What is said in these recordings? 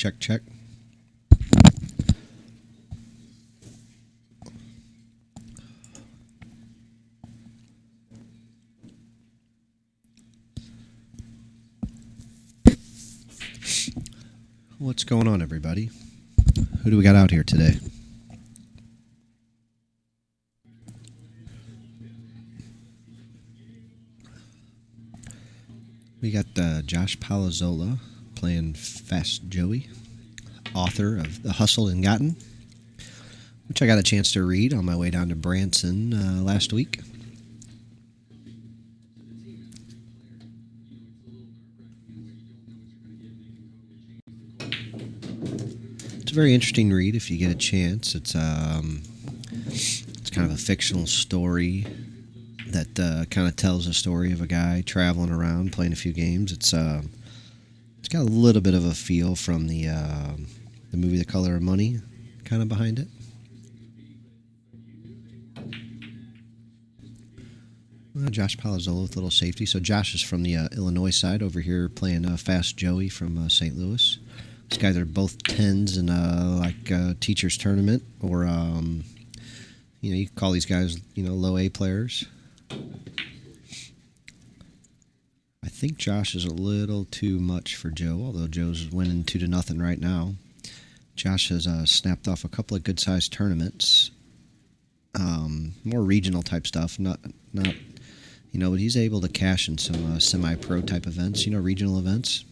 check, check. What's going on, everybody? Who do we got out here today? We got Josh Palazzola playing Fast Joey, author of The Hustle and Gotten, which I got a chance to read on my way down to Branson last week. It's a very interesting read if you get a chance. It's kind of a fictional story that kind of tells a story of a guy traveling around playing a few games. It's got a little bit of a feel from the movie The Color of Money kind of behind it. Josh Palazzola with a little safety. So Josh is from the Illinois side over here playing Fast Joey from St. Louis. These guys are both 10s in a teacher's tournament, or you can call these guys low A players. I think Josh is a little too much for Joe, although Joe's winning 2-0 right now. Josh has snapped off a couple of good-sized tournaments, more regional type stuff, not but he's able to cash in some semi-pro type events, regional events.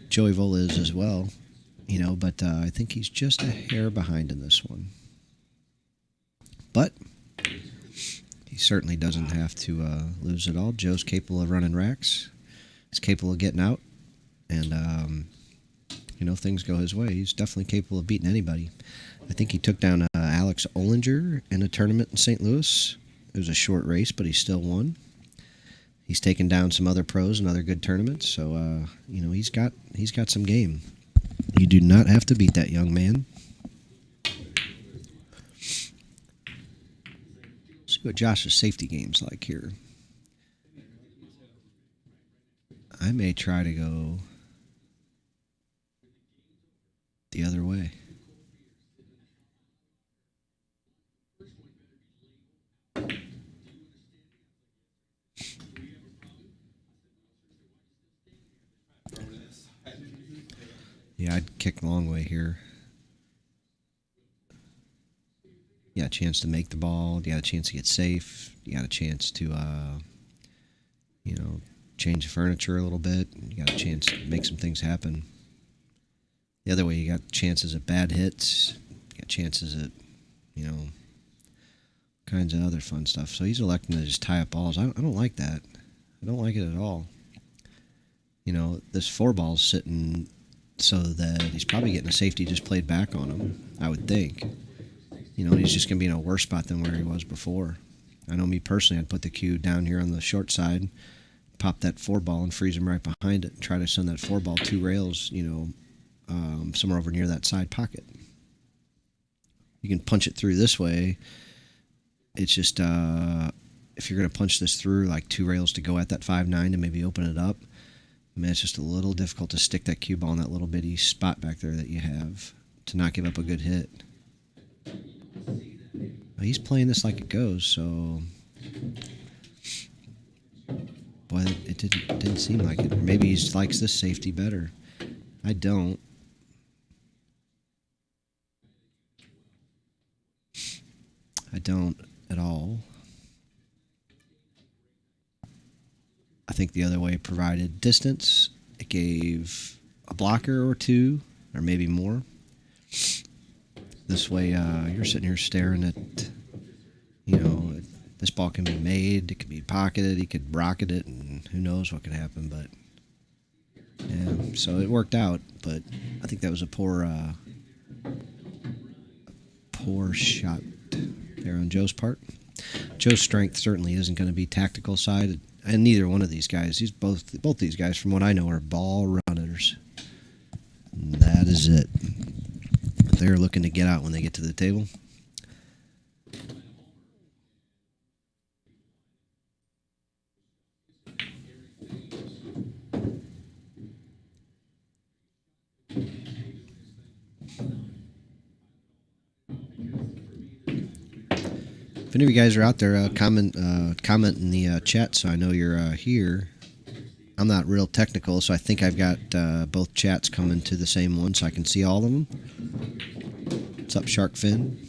Joey Vola is as well, but I think he's just a hair behind in this one. But he certainly doesn't have to lose it all. Joe's capable of running racks. He's capable of getting out. And, if things go his way, he's definitely capable of beating anybody. I think he took down Alex Ollinger in a tournament in St. Louis. It was a short race, but he still won. He's taken down some other pros in other good tournaments. So, he's got some game. You do not have to beat that young man. See what Josh's safety game's like here. I may try to go the other way. Yeah, I'd kick the long way here. You got a chance to make the ball. You got a chance to get safe. You got a chance to, change the furniture a little bit. You got a chance to make some things happen. The other way, you got chances at bad hits. You got chances at, kinds of other fun stuff. So he's electing to just tie up balls. I don't like that. I don't like it at all. This 4-ball's sitting so that he's probably getting a safety just played back on him, I would think. He's just going to be in a worse spot than where he was before. I know me personally, I'd put the cue down here on the short side, pop that 4-ball and freeze him right behind it, and try to send that 4-ball 2 rails, somewhere over near that side pocket. You can punch it through this way. It's just, if you're going to punch this through like 2 rails to go at that 5-9 to maybe open it up, it's just a little difficult to stick that cue ball in that little bitty spot back there that you have to not give up a good hit. He's playing this like it goes, so boy, it didn't seem like it. Maybe he likes this safety better. I don't. I don't at all. I think the other way provided distance. It gave a blocker or two, or maybe more. This way, you're sitting here staring at, this ball can be made, it can be pocketed, he could rocket it, and who knows what could happen. But yeah, so it worked out. But I think that was a poor shot there on Joe's part. Joe's strength certainly isn't going to be tactical side, and neither one of these guys. Both these guys, from what I know, are ball runners. And that is it. They're looking to get out when they get to the table. If any of you guys are out there, comment in the chat so I know you're here. I'm not real technical, so I think I've got both chats coming to the same one so I can see all of them. What's up, Shark Fin?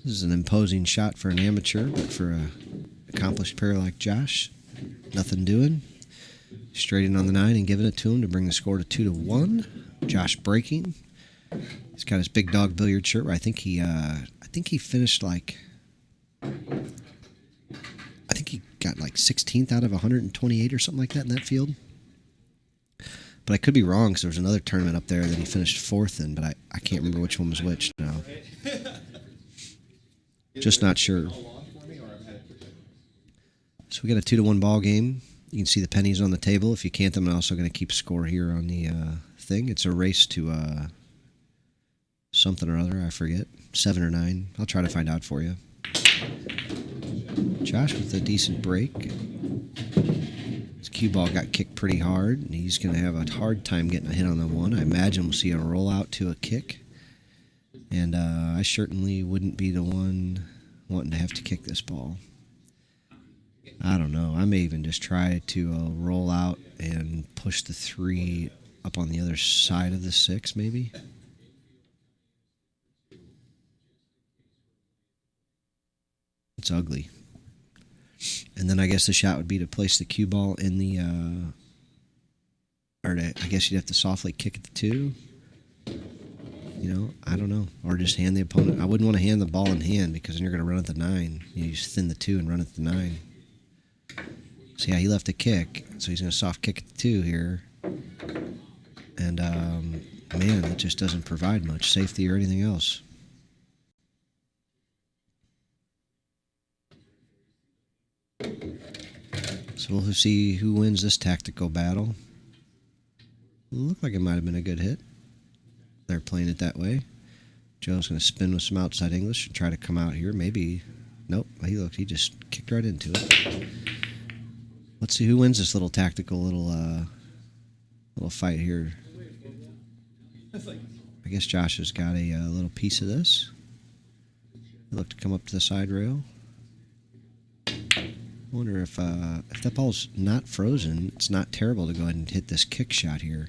This is an imposing shot for an amateur, but for an accomplished player like Josh, nothing doing. Straight in on the 9 and giving it to him to bring the score to 2-1. Josh breaking. He's got his big dog billiard shirt. I think he finished like. I think he got like 16th out of 128 or something like that in that field. But I could be wrong because there was another tournament up there that he finished 4th in, but I can't remember which one was which now. Just not sure. So we got a 2-1 ball game. You can see the pennies on the table. If you can't them, I'm also going to keep score here on the thing. It's a race to something or other. I forget. 7 or 9. I'll try to find out for you. Josh with a decent break. His cue ball got kicked pretty hard, and he's going to have a hard time getting a hit on the 1. I imagine we'll see a roll out to a kick. And I certainly wouldn't be the one wanting to have to kick this ball. I don't know. I may even just try to roll out and push the 3 up on the other side of the 6, maybe. It's ugly. And then I guess the shot would be to place the cue ball in the... I guess you'd have to softly kick at the 2. You know, I don't know. Or just hand the opponent. I wouldn't want to hand the ball in hand because then you're going to run at the 9. You just thin the 2 and run at the 9. So yeah, he left a kick. So he's going to soft kick at the 2 here. And, man, it just doesn't provide much safety or anything else. So we'll see who wins this tactical battle. Looked like it might have been a good hit. They're playing it that way. Joe's going to spin with some outside English and try to come out here. Maybe. Nope. He just kicked right into it. Let's see who wins this little tactical little fight here. I guess Josh has got a little piece of this. Look to come up to the side rail. I wonder if that ball's not frozen, it's not terrible to go ahead and hit this kick shot here.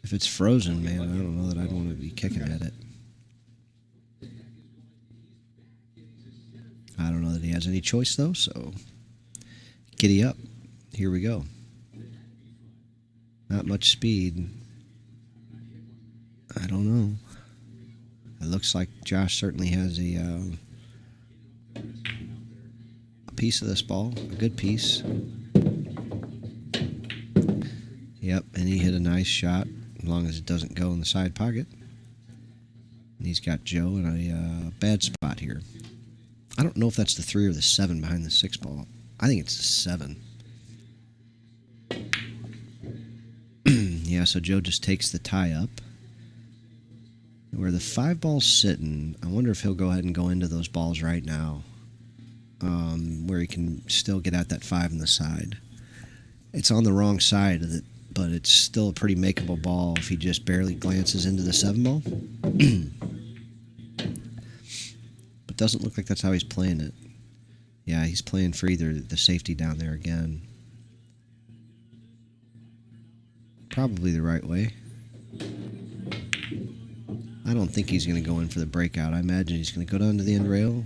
If it's frozen, man, I don't know that I'd want to be kicking at it. I don't know that he has any choice, though, so giddy up. Here we go. Not much speed. I don't know. It looks like Josh certainly has a piece of this ball, a good piece. Yep, and he hit a nice shot, as long as it doesn't go in the side pocket. And he's got Joe in a bad spot here. I don't know if that's the 3 or the 7 behind the 6 ball. I think it's the 7. Yeah, so Joe just takes the tie up. Where the 5 ball's sitting, I wonder if he'll go ahead and go into those balls right now. Where he can still get at that 5 on the side. It's on the wrong side of it, but it's still a pretty makeable ball if he just barely glances into the 7 ball. But doesn't look like that's how he's playing it. Yeah, he's playing for either the safety down there again. Probably the right way. I don't think he's going to go in for the breakout. I imagine he's going to go down to the end rail,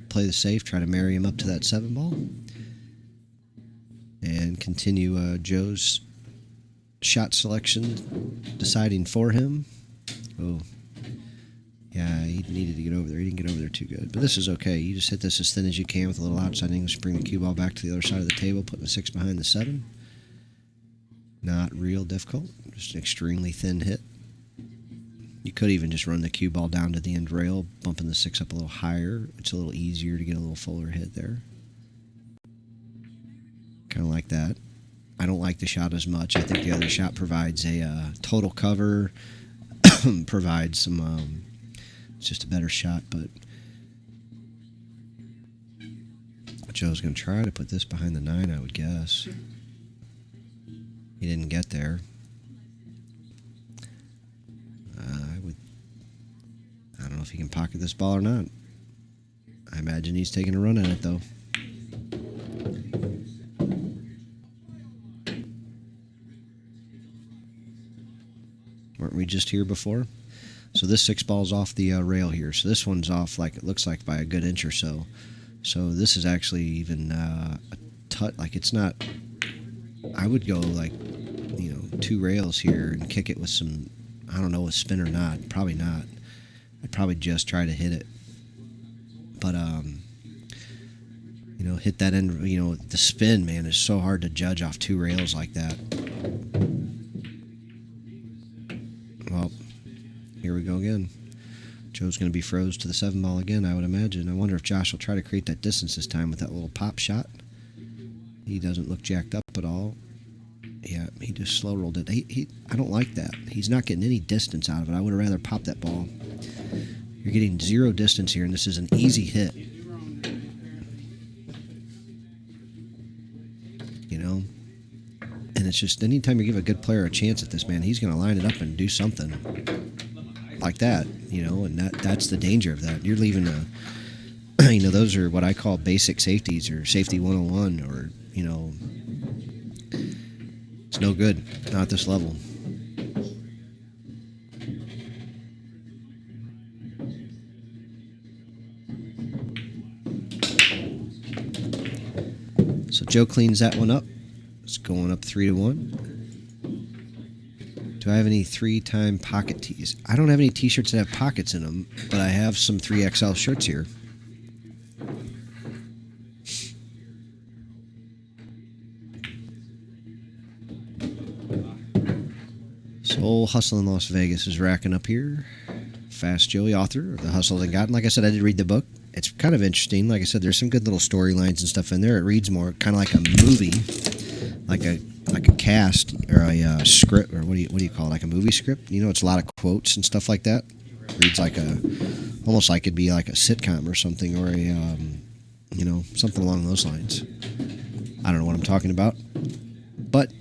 play the safe, try to marry him up to that 7 ball, and continue Joe's shot selection, deciding for him. Oh, yeah, he needed to get over there. He didn't get over there too good, but this is okay. You just hit this as thin as you can with a little outside English, bring the cue ball back to the other side of the table, putting the 6 behind the 7. Not real difficult, just an extremely thin hit. You could even just run the cue ball down to the end rail, bumping the 6 up a little higher. It's a little easier to get a little fuller hit there. Kind of like that. I don't like the shot as much. I think the other shot provides a total cover, provides some, it's just a better shot, but Joe's going to try to put this behind the 9, I would guess. He didn't get there. I don't know if he can pocket this ball or not. I imagine he's taking a run at it, though. Weren't we just here before? So this 6 ball's off the rail here. So this one's off, like it looks like, by a good inch or so. So this is actually even a like it's not. I would go like 2 rails here and kick it with some. I don't know, a spin or not. Probably not. I'd probably just try to hit it. But hit that end. The spin, man, is so hard to judge off 2 rails like that. Well, here we go again. Joe's going to be froze to the 7 ball again, I would imagine. I wonder if Josh will try to create that distance this time with that little pop shot. He doesn't look jacked up at all. Yeah, he just slow rolled it. I don't like that. He's not getting any distance out of it. I would have rather popped that ball. You're getting 0 distance here, and this is an easy hit. And it's just anytime you give a good player a chance at this, man, he's going to line it up and do something like that, and that's the danger of that. You're leaving those are what I call basic safeties or safety 101 or, it's no good, not at this level. So Joe cleans that one up. It's going up 3-1. Do I have any 3-time pocket tees? I don't have any t-shirts that have pockets in them, but I have some 3XL shirts here. So old Hustle in Las Vegas is racking up here. Fast Joey, author of The Hustle and Gotten. Like I said, I did read the book. It's kind of interesting. Like I said, there's some good little storylines and stuff in there. It reads more kind of like a movie, like a cast or a script, or what do you call it? Like a movie script. It's a lot of quotes and stuff like that. It reads like almost like it'd be like a sitcom or something, or a something along those lines. I don't know what I'm talking about, but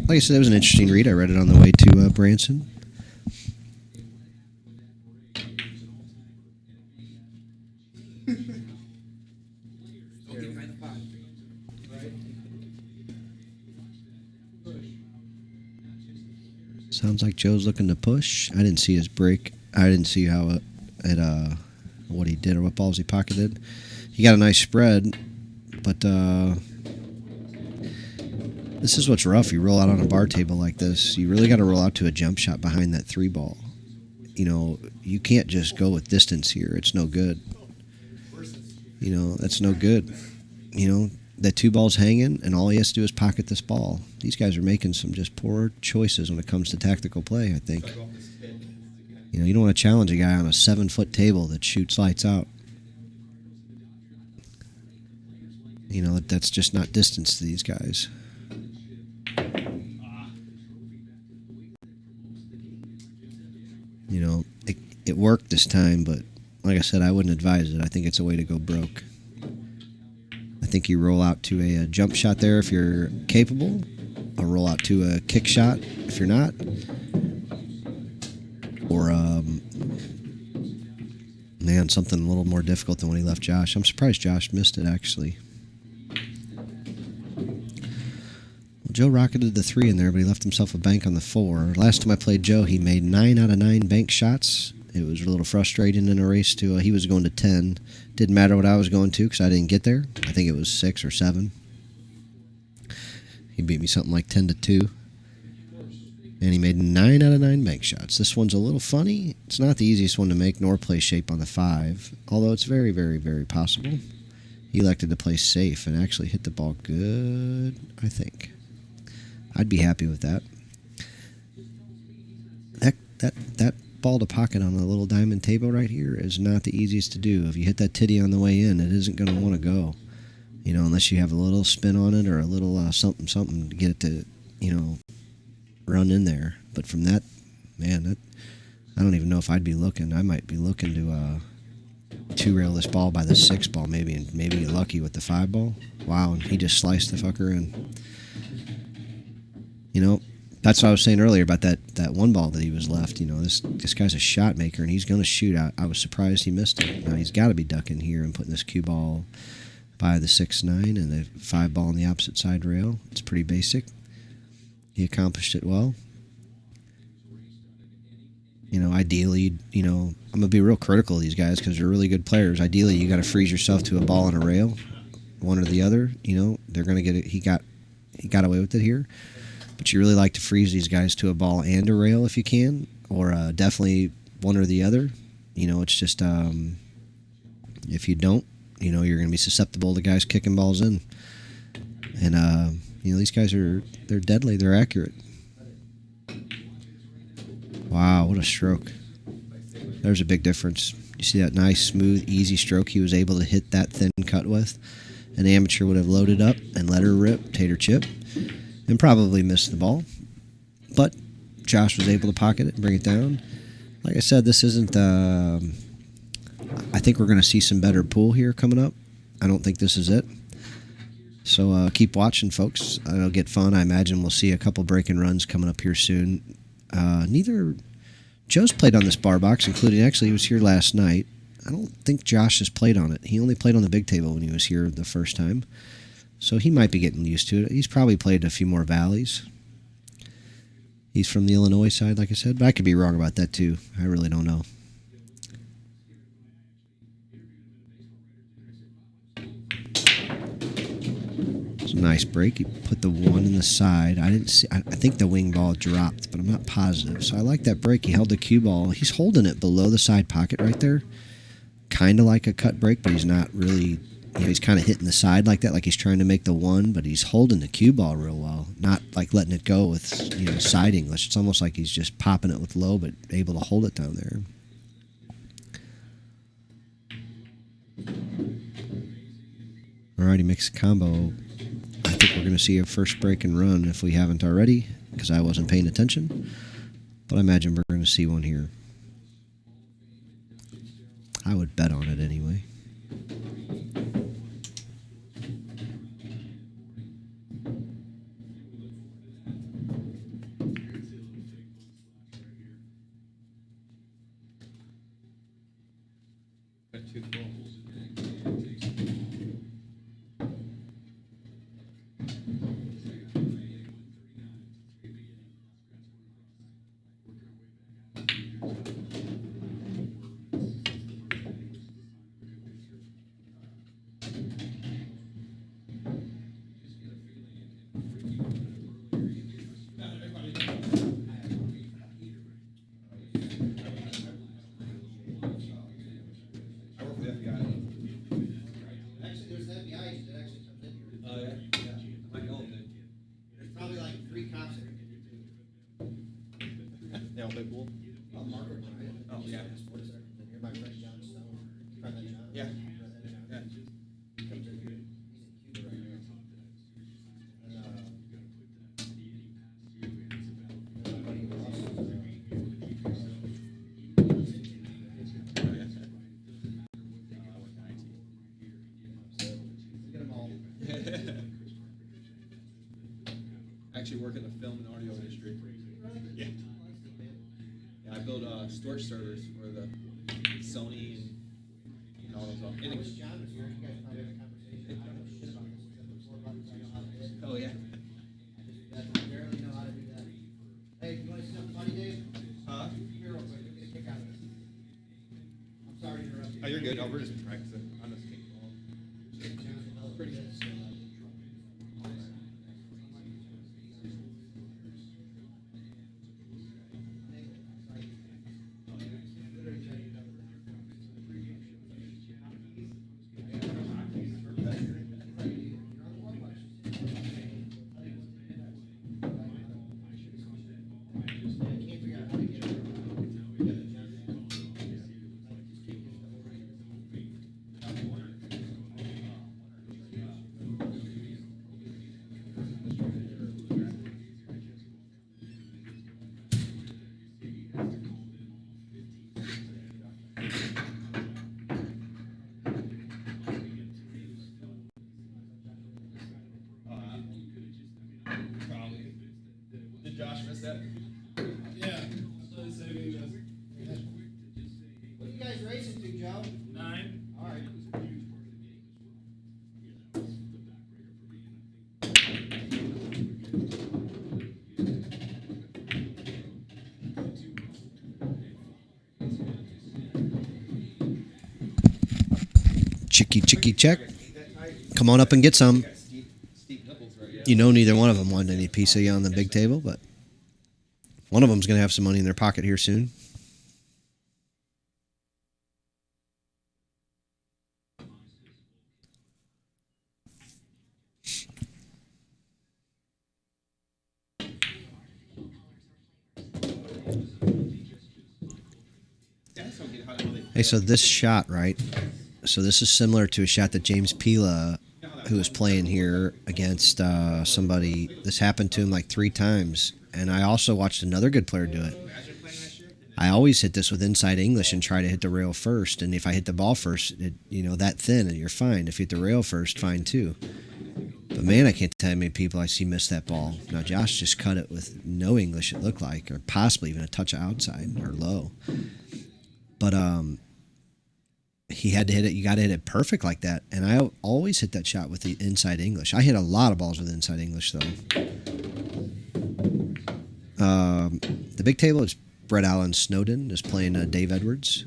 like I said, it was an interesting read. I read it on the way to Branson. Sounds like Joe's looking to push. I didn't see his break. I didn't see how what he did or what balls he pocketed. He got a nice spread, but this is what's rough. You roll out on a bar table like this. You really got to roll out to a jump shot behind that 3 ball. You can't just go with distance here. It's no good. That's no good. That 2 ball's hanging, and all he has to do is pocket this ball. These guys are making some just poor choices when it comes to tactical play, I think. You don't want to challenge a guy on a 7-foot table that shoots lights out. That's just not distance to these guys. It worked this time, but like I said, I wouldn't advise it. I think it's a way to go broke. I think you roll out to a jump shot there if you're capable, or roll out to a kick shot if you're not, or something a little more difficult than when he left Josh. I'm surprised Josh missed it, actually. Well, Joe rocketed the 3 in there, but he left himself a bank on the 4. Last time I played Joe, he made 9 out of 9 bank shots. It was a little frustrating in a race to he was going to 10. Didn't matter what I was going to because I didn't get there. I think it was 6 or 7. He beat me something like 10-2. And he made 9 out of 9 bank shots. This one's a little funny. It's not the easiest one to make nor play shape on the 5, although it's very, very, very possible. He elected to play safe and actually hit the ball good, I think. I'd be happy with that. That ball to pocket on a little diamond table right here is not the easiest to do. If you hit that titty on the way in, it isn't going to want to go. Unless you have a little spin on it or a little something to get it to, run in there. But from that, man, I don't even know if I'd be looking. I might be looking to 2-rail this ball by the 6 ball maybe, and maybe get lucky with the 5 ball. Wow, and he just sliced the fucker in. That's what I was saying earlier about that one ball that he was left. You know, this guy's a shot maker and he's going to shoot. I was surprised he missed it. Now he's got to be ducking here and putting this cue ball by the 6-9 and the 5 ball on the opposite side rail. It's pretty basic. He accomplished it well. You know, ideally, you know, I'm going to be real critical of these guys because they're really good players. Ideally, you got to freeze yourself to a ball and a rail, one or the other. You know, they're going to get it. He got away with it here. But you really like to freeze these guys to a ball and a rail if you can, or definitely one or the other. You know, it's just if you don't, you know, you're going to be susceptible to guys kicking balls in. And, you know, these guys they're deadly. They're accurate. Wow, what a stroke. There's a big difference. You see that nice, smooth, easy stroke he was able to hit that thin cut with? An amateur would have loaded up and let her rip, tater chip, and probably missed the ball. But Josh was able to pocket it and bring it down. Like I said, this isn't... I think we're going to see some better pool here coming up. I don't think this is it. So keep watching, folks. It'll get fun. I imagine we'll see a couple break-in runs coming up here soon. Joe's played on this bar box, including... Actually, he was here last night. I don't think Josh has played on it. He only played on the big table when he was here the first time. So he might be getting used to it. He's probably played a few more valleys. He's from the Illinois side, like I said. But I could be wrong about that, too. I really don't know. It's a nice break. He put the one in the side. I didn't see. I think the wing ball dropped, but I'm not positive. So I like that break. He held the cue ball. He's holding it below the side pocket right there. Kind of like a cut break, but he's not really... You know, he's kind of hitting the side like that, like he's trying to make the one, but he's holding the cue ball real well, not like letting it go with, you know, side English. It's almost like he's just popping it with low, but able to hold it down there. Alrighty, makes a combo. I think we're going to see a first break and run if we haven't already, because I wasn't paying attention. But I imagine we're going to see one here. I would bet on it anyway. Actually work in the film and audio industry. Yeah. Yeah, I build storage servers for the Sony and all those. Oh yeah. Hey, you want to see something funny, Dave? Huh? Here real quick. Get a kick out of this. I'm sorry to interrupt you. Oh, you're good. We're just practicing. I'm just pretty good. set. Yeah. So it's saving us. What are you guys racing to, Joe? 9. All right. Chicky, chicky, check. Come on up and get some. Steep nipples, right? Yeah. You know, neither one of them wanted any piece of you on the big table, but one of them's going to have some money in their pocket here soon. Hey, so this shot, right? So this is similar to a shot that James Pila, who was playing here against somebody. This happened to him like 3 times, and I also watched another good player do it. I always hit this with inside English and try to hit the rail first, and if I hit the ball first, that thin, and you're fine. If you hit the rail first, fine too. But man, I can't tell you how many people I see miss that ball. Now Josh just cut it with no English, it looked like, or possibly even a touch of outside or low. But he had to hit it. You got to hit it perfect like that. And I always hit that shot with the inside English. I hit a lot of balls with inside English, though. The big table is Brett Allen Snowden is playing Dave Edwards.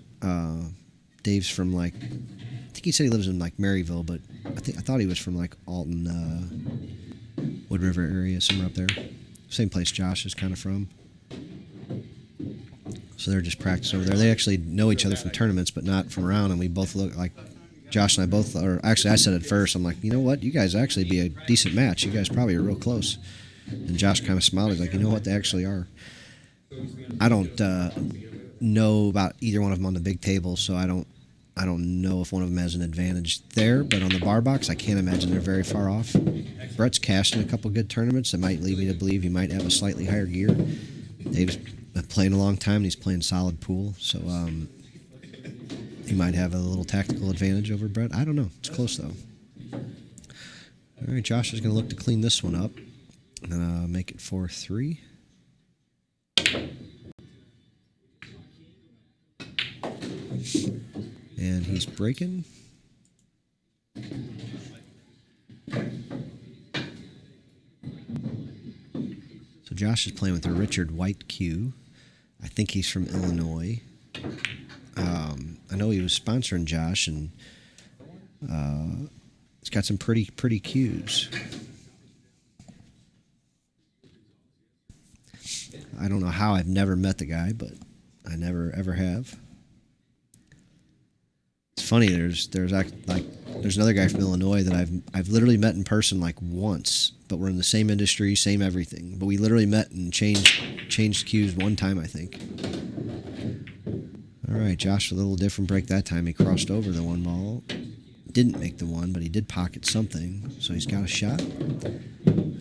Dave's from I think he said he lives in Maryville, but I thought he was from Alton, Wood River area, somewhere up there. Same place Josh is kind of from. So they're just practicing over there. They actually know each other from tournaments, but not from around. And we both look like Josh and I both are. Actually, I said it first. I'm like, you know what? You guys actually be a decent match. You guys probably are real close. And Josh kind of smiled. He's like, you know what? They actually are. I don't know about either one of them on the big table, so I don't know if one of them has an advantage there. But on the bar box, I can't imagine they're very far off. Brett's cashed in a couple good tournaments that might lead me to believe he might have a slightly higher gear. Dave's been playing a long time, and he's playing solid pool, so he might have a little tactical advantage over Brett. I don't know. It's close, though. All right, Josh is going to look to clean this one up and make it 4-3. And he's breaking. So Josh is playing with a Richard White cue. I think he's from Illinois. I know he was sponsoring Josh, and it's got some pretty cues. I don't know how I've never met the guy, but I never ever have. It's funny. There's another guy from Illinois that I've literally met in person once, but we're in the same industry, same everything. But we literally met and changed cues one time, I think. All right, Josh, a little different break that time. He crossed over the one ball, didn't make the one, but he did pocket something, so he's got a shot.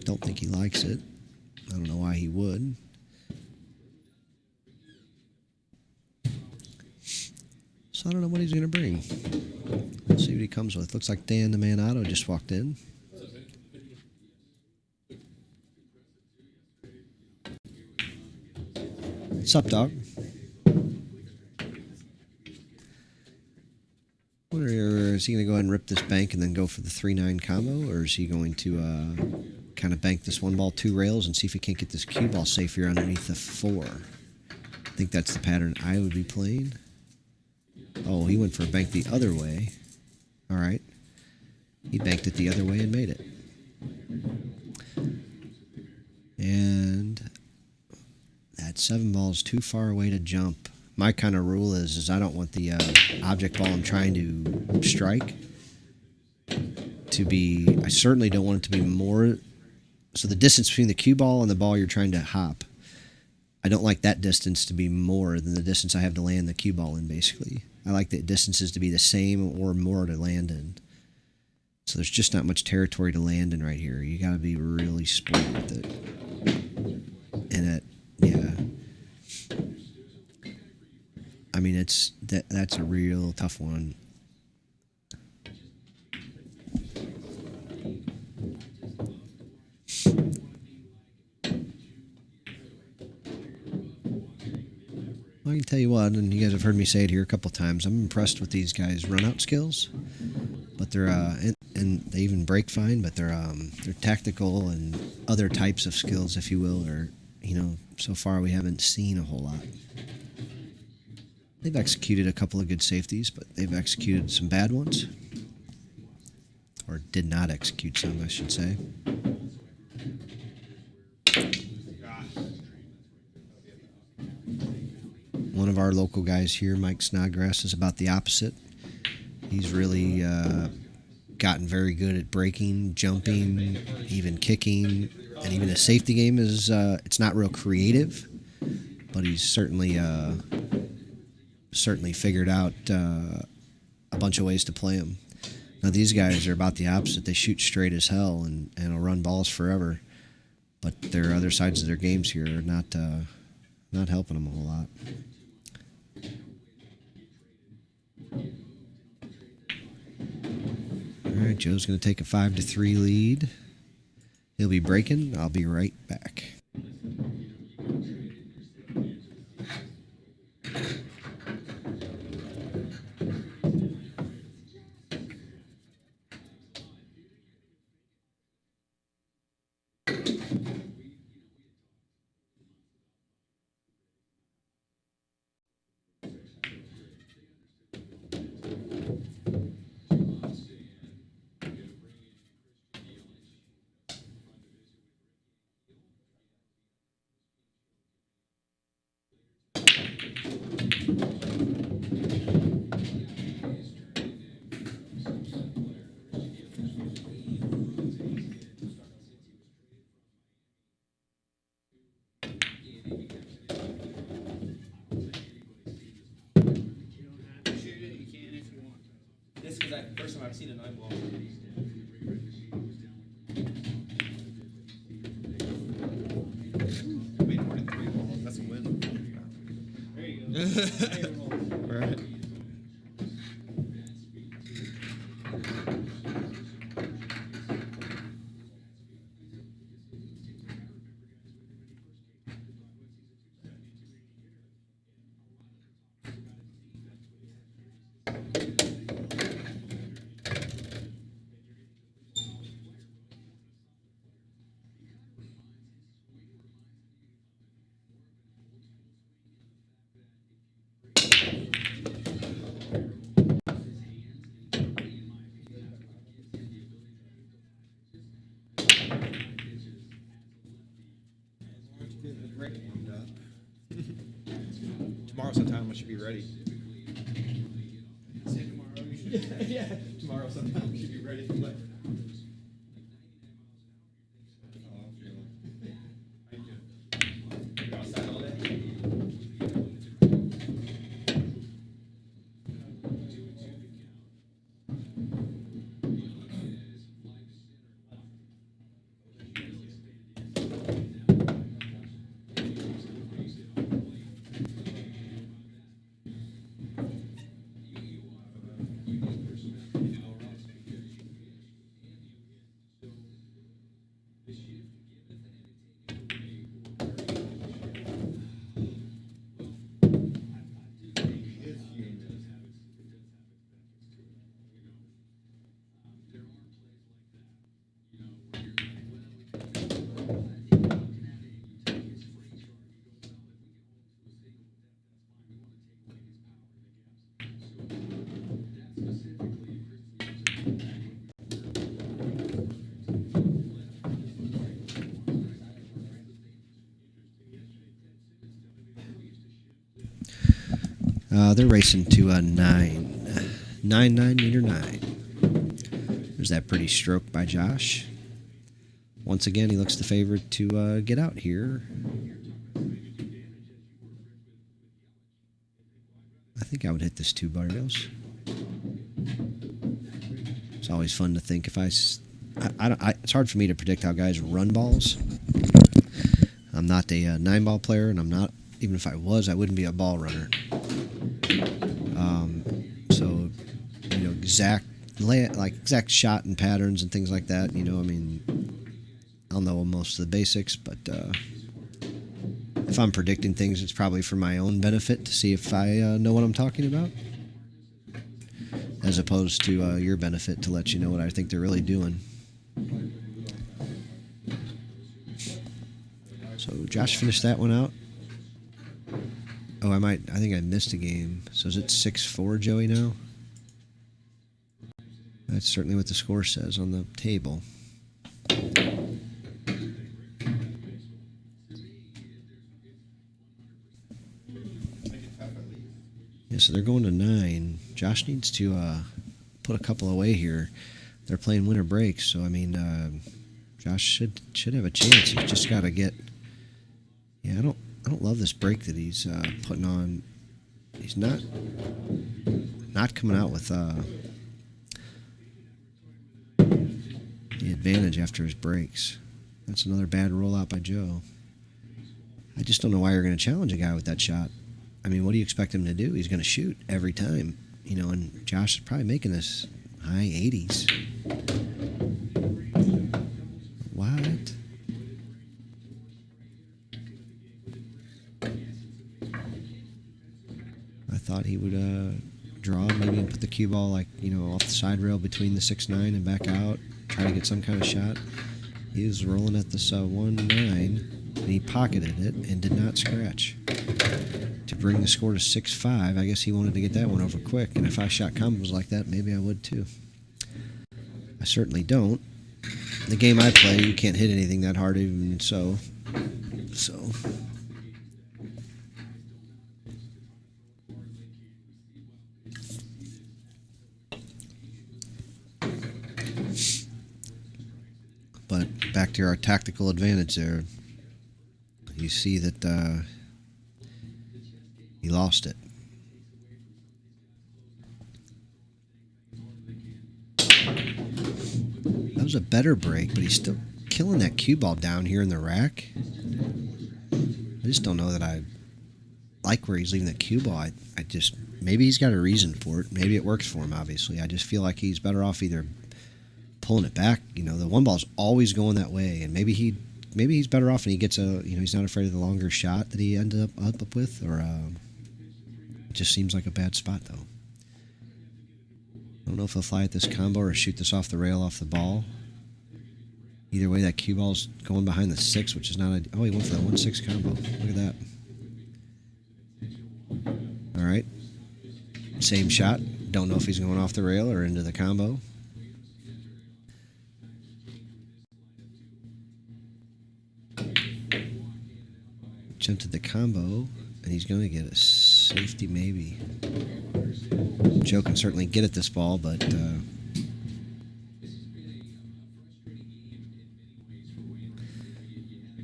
Don't think he likes it. I don't know why he would. So I don't know what he's going to bring. We'll see what he comes with. Looks like Dan the Man Auto just walked in. What's up, dog? Is he going to go ahead and rip this bank and then go for the 3-9 combo? Or is he going to kind of bank this one ball 2 rails and see if he can't get this cue ball safe here underneath the 4? I think that's the pattern I would be playing. Oh, he went for a bank the other way. All right. He banked it the other way and made it. And that 7 ball is too far away to jump. My kind of rule is I don't want the object ball I'm trying to strike to be, I certainly don't want it to be more, so the distance between the cue ball and the ball you're trying to hop, I don't like that distance to be more than the distance I have to land the cue ball in, basically. I like the distances to be the same or more to land in. So there's just not much territory to land in right here. You got to be really sport with it. And yeah. I mean, that's a real tough one. I can tell you what, and you guys have heard me say it here a couple times. I'm impressed with these guys' run-out skills, but they're and they even break fine. But they're tactical and other types of skills, if you will, or so far we haven't seen a whole lot. They've executed a couple of good safeties, but they've executed some bad ones, or did not execute some, I should say. One of our local guys here, Mike Snodgrass, is about the opposite. He's really gotten very good at breaking, jumping, even kicking, and even his safety game is it's not real creative, but he's certainly figured out a bunch of ways to play him. Now these guys are about the opposite. They shoot straight as hell and will run balls forever, but their other sides of their games here are not helping them a whole lot. All right, Joe's going to take a 5-3 lead. He'll be breaking. I'll be right back. This is the first time I've seen a 9-ball. Wait, more than 3 balls. That's a win. There you go. All right. Tomorrow sometime I should be ready. Say tomorrow you should. Yeah, tomorrow sometime we should be ready to play. You're outside all day? They're racing to a 9 meter 9. There's that pretty stroke by Josh. Once again, he looks the favorite to get out here. I think I would hit this 2 barrios. It's always fun to think if it's hard for me to predict how guys run balls. I'm not a 9-ball player, and I'm not, even if I was, I wouldn't be a ball runner. So, exact shot and patterns and things like that. I'll know most of the basics, but if I'm predicting things, it's probably for my own benefit to see if I know what I'm talking about, as opposed to your benefit to let you know what I think they're really doing. So Josh finished that one out. Oh, I think I missed a game. So is it 6-4, Joey, now? That's certainly what the score says on the table. Yeah, so they're going to 9. Josh needs to put a couple away here. They're playing winter break, so I mean, Josh should have a chance. He's just got to get. Yeah, I don't love this break that he's putting on. He's not coming out with the advantage after his breaks. That's another bad rollout by Joe. I just don't know why you're going to challenge a guy with that shot. I mean, what do you expect him to do? He's going to shoot every time, you know. And Josh is probably making this high 80s. What? I thought he would draw maybe and put the cue ball like, you know, off the side rail between the 6-9 and back out, try to get some kind of shot. He was rolling at this 1-9, and he pocketed it and did not scratch. To bring the score to 6-5, I guess he wanted to get that one over quick, and if I shot combos like that, maybe I would too. I certainly don't. The game I play, you can't hit anything that hard even so. But back to our tactical advantage there. You see that he lost it. That was a better break, but he's still killing that cue ball down here in the rack. I just don't know that I like where he's leaving that cue ball. I just, maybe he's got a reason for it. Maybe it works for him, obviously. I just feel like he's better off either pulling it back. You know, the one ball's always going that way, and maybe he's better off and he gets he's not afraid of the longer shot that he ended up with, or it just seems like a bad spot, though. I don't know if he'll fly at this combo or shoot this off the rail off the ball. Either way, that cue ball's going behind the 6, which is not a... Oh, he went for the 1-6 combo. Look at that. All right. Same shot. Don't know if he's going off the rail or into the combo. Attempted the combo, and he's going to get a safety maybe. Joe can certainly get at this ball, but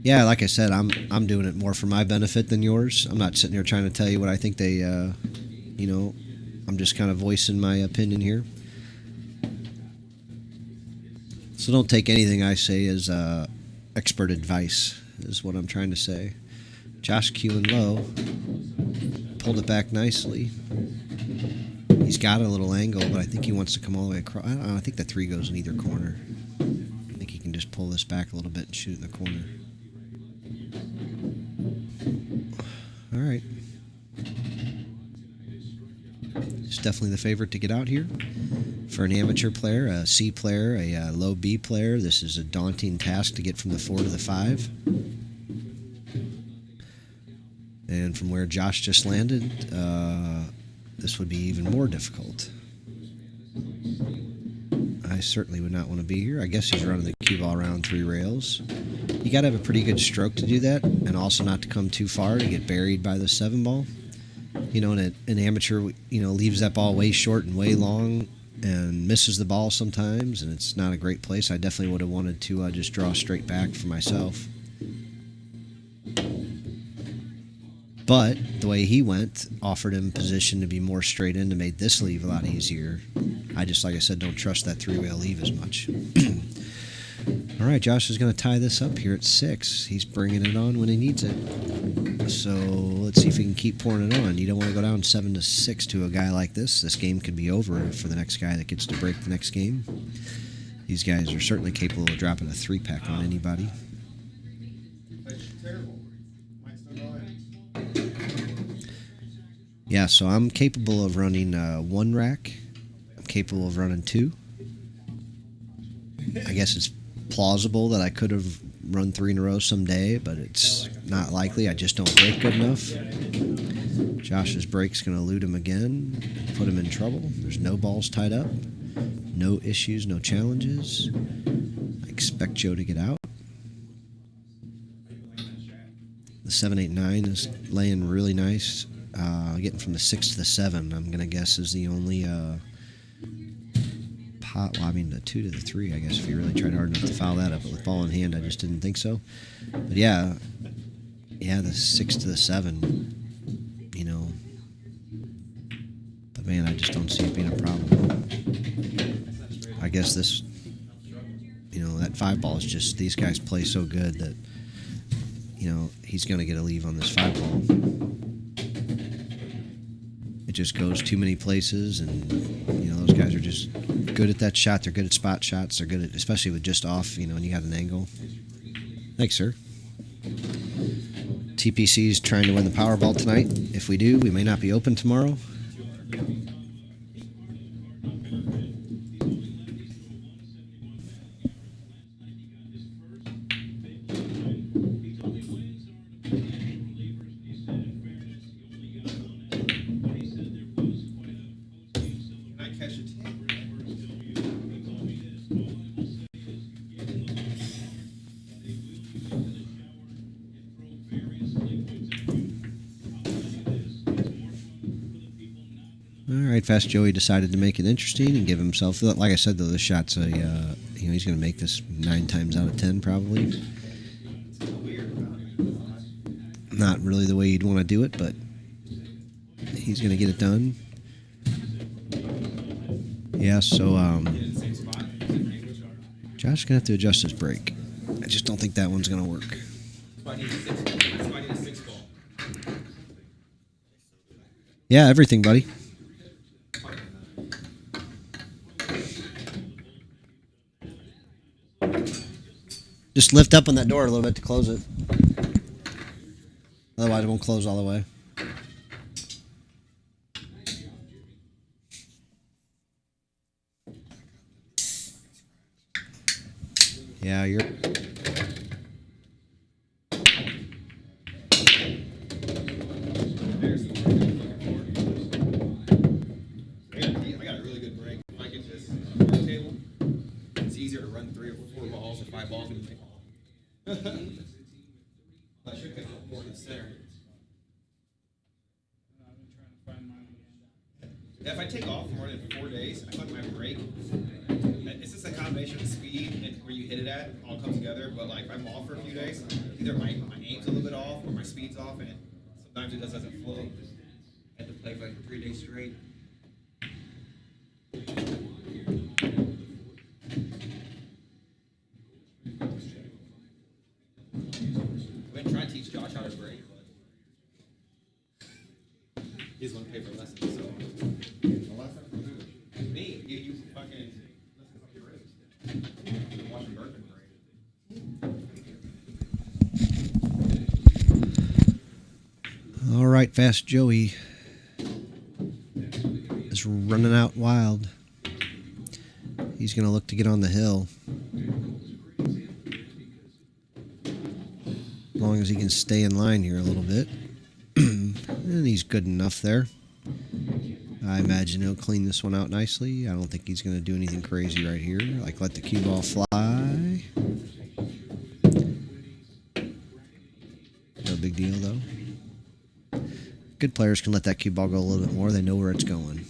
yeah, like I said, I'm doing it more for my benefit than yours. I'm not sitting here trying to tell you what I think they, I'm just kind of voicing my opinion here. So don't take anything I say as expert advice, is what I'm trying to say. Josh cueing low, pulled it back nicely. He's got a little angle, but I think he wants to come all the way across. I don't know, I think the 3 goes in either corner. I think he can just pull this back a little bit and shoot in the corner. All right. It's definitely the favorite to get out here. For an amateur player, a C player, a low B player, this is a daunting task to get from the 4 to the 5. And from where Josh just landed, this would be even more difficult. I certainly would not want to be here. I guess he's running the cue ball around 3 rails. You got to have a pretty good stroke to do that, and also not to come too far to get buried by the 7 ball. You know, and an amateur, leaves that ball way short and way long and misses the ball sometimes, and it's not a great place. I definitely would have wanted to just draw straight back for myself. But the way he went offered him position to be more straight in, to make this leave a lot easier. I just, like I said, don't trust that 3-rail leave as much. All right, Josh is going to tie this up here at 6. He's bringing it on when he needs it. So let's see if he can keep pouring it on. You don't want to go down 7-6 to a guy like this. This game could be over for the next guy that gets to break the next game. These guys are certainly capable of dropping a 3-pack on anybody. That's terrible. Might still go in. Yeah, so I'm capable of running one rack. I'm capable of running two. I guess it's plausible that I could have run 3 in a row someday, but it's not likely. I just don't break good enough. Josh's break's going to elude him again, put him in trouble. There's no balls tied up, no issues, no challenges. I expect Joe to get out. The 7-8-9 is laying really nice. Getting from the 6 to the 7, I'm going to guess, is the only pot. Well, I mean, the 2 to the 3, I guess, if you really tried hard enough to foul that up. But with ball in hand, I just didn't think so. But yeah, the 6 to the 7, you know. But man, I just don't see it being a problem. I guess this, you know, that 5 ball is just, these guys play so good that, you know, he's going to get a leave on this 5 ball. It just goes too many places, and, you know, those guys are just good at that shot. They're good at spot shots. They're good at, especially with just off, you know, and you got an angle. Thanks, sir. TPC's trying to win the Powerball tonight. If we do, we may not be open tomorrow. Can I catch a 10? All right, Fast Joey decided to make it interesting and give himself, like I said, though, this shot's a, you know, he's going to make this 9 times out of 10 probably. Not really the way you'd want to do it, but he's going to get it done. Yeah, so Josh's going to have to adjust his break. I just don't think that one's going to work. I need a 6 ball. Yeah, everything, buddy. Just lift up on that door a little bit to close it. Otherwise, it won't close all the way. Yeah, you're... I got a really good break. If I get this board table, it's easier to run 3 or 4 balls or 5 balls and take off. I should get the board that's there. Yeah, if I take off more than 4 days, I feel like my break, it's just a combination of speed and where you hit it at all come together. But like if I'm off for a few days, either my aim's a little bit off or my speed's off, and sometimes it just doesn't flow. I had to play for like 3 days straight. I've been trying to teach Josh how to break, but he's going to pay for lessons. So me, you fucking watching Berkman break. All right, Fast Joey is running out wild. He's going to look to get on the hill. As long as he can stay in line here a little bit. And he's good enough there. I imagine he'll clean this one out nicely. I don't think he's going to do anything crazy right here. Like let the cue ball fly. No big deal, though. Good players can let that cue ball go a little bit more. They know where it's going.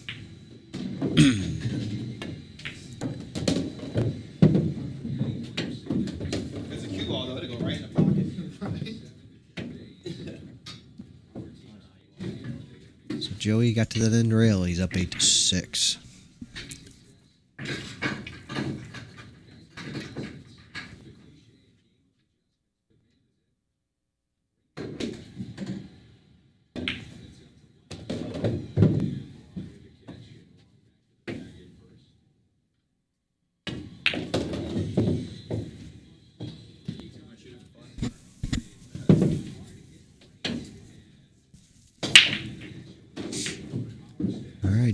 If it's a cue ball, though, it'll go right in the pocket. So Joey got to that end rail. He's up 8-6.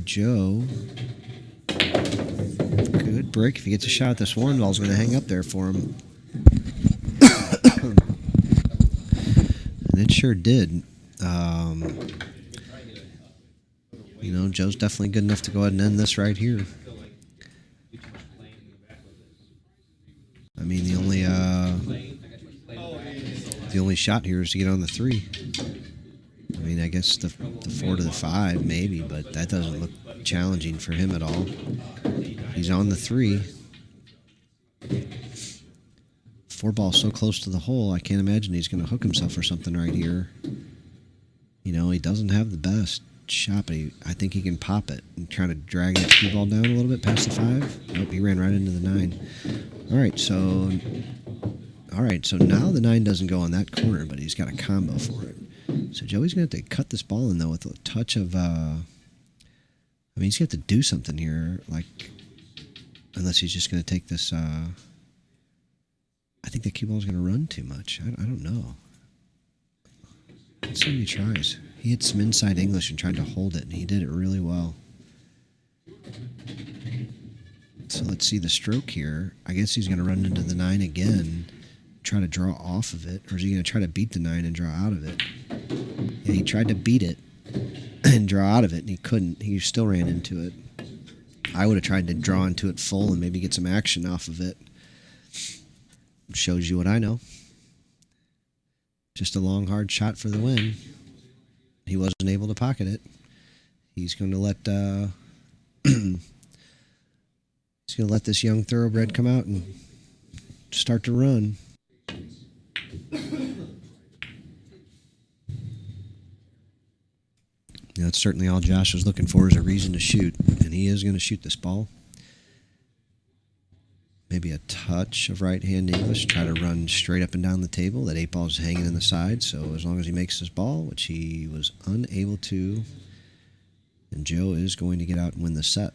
Joe. Good break. If he gets a shot, this one ball's going to hang up there for him. And it sure did. You know, Joe's definitely good enough to go ahead and end this right here. I mean, the only shot here is to get on the 3. I mean, I guess the 4 to the 5 maybe, but that doesn't look challenging for him at all. He's on the 3. 4 ball so close to the hole, I can't imagine he's going to hook himself or something right here. You know, he doesn't have the best shot, but I think he can pop it and try to drag that cue ball down a little bit past the 5. Nope, he ran right into the 9. All right, so now the 9 doesn't go on that corner, but he's got a combo for it. So Joey's going to have to cut this ball in, though, with a touch of... I mean, he's going to have to do something here, like... Unless he's just going to take this... I think the cue ball's going to run too much. I don't know. Let's see if he tries. He hit some inside English and tried to hold it, and he did it really well. So let's see the stroke here. I guess he's going to run into the 9 again, try to draw off of it, or is he going to try to beat the 9 and draw out of it? Yeah, he tried to beat it and draw out of it, and he couldn't. He still ran into it. I would have tried to draw into it full and maybe get some action off of it. Shows you what I know. Just a long, hard shot for the win. He wasn't able to pocket it. He's going to let he's going to let this young thoroughbred come out and start to run. That's certainly all Josh was looking for, is a reason to shoot, and he is going to shoot this ball. Maybe a touch of right-hand English, try to run straight up and down the table. That 8 ball is hanging in the side, so as long as he makes this ball, which he was unable to, and Joe is going to get out and win the set.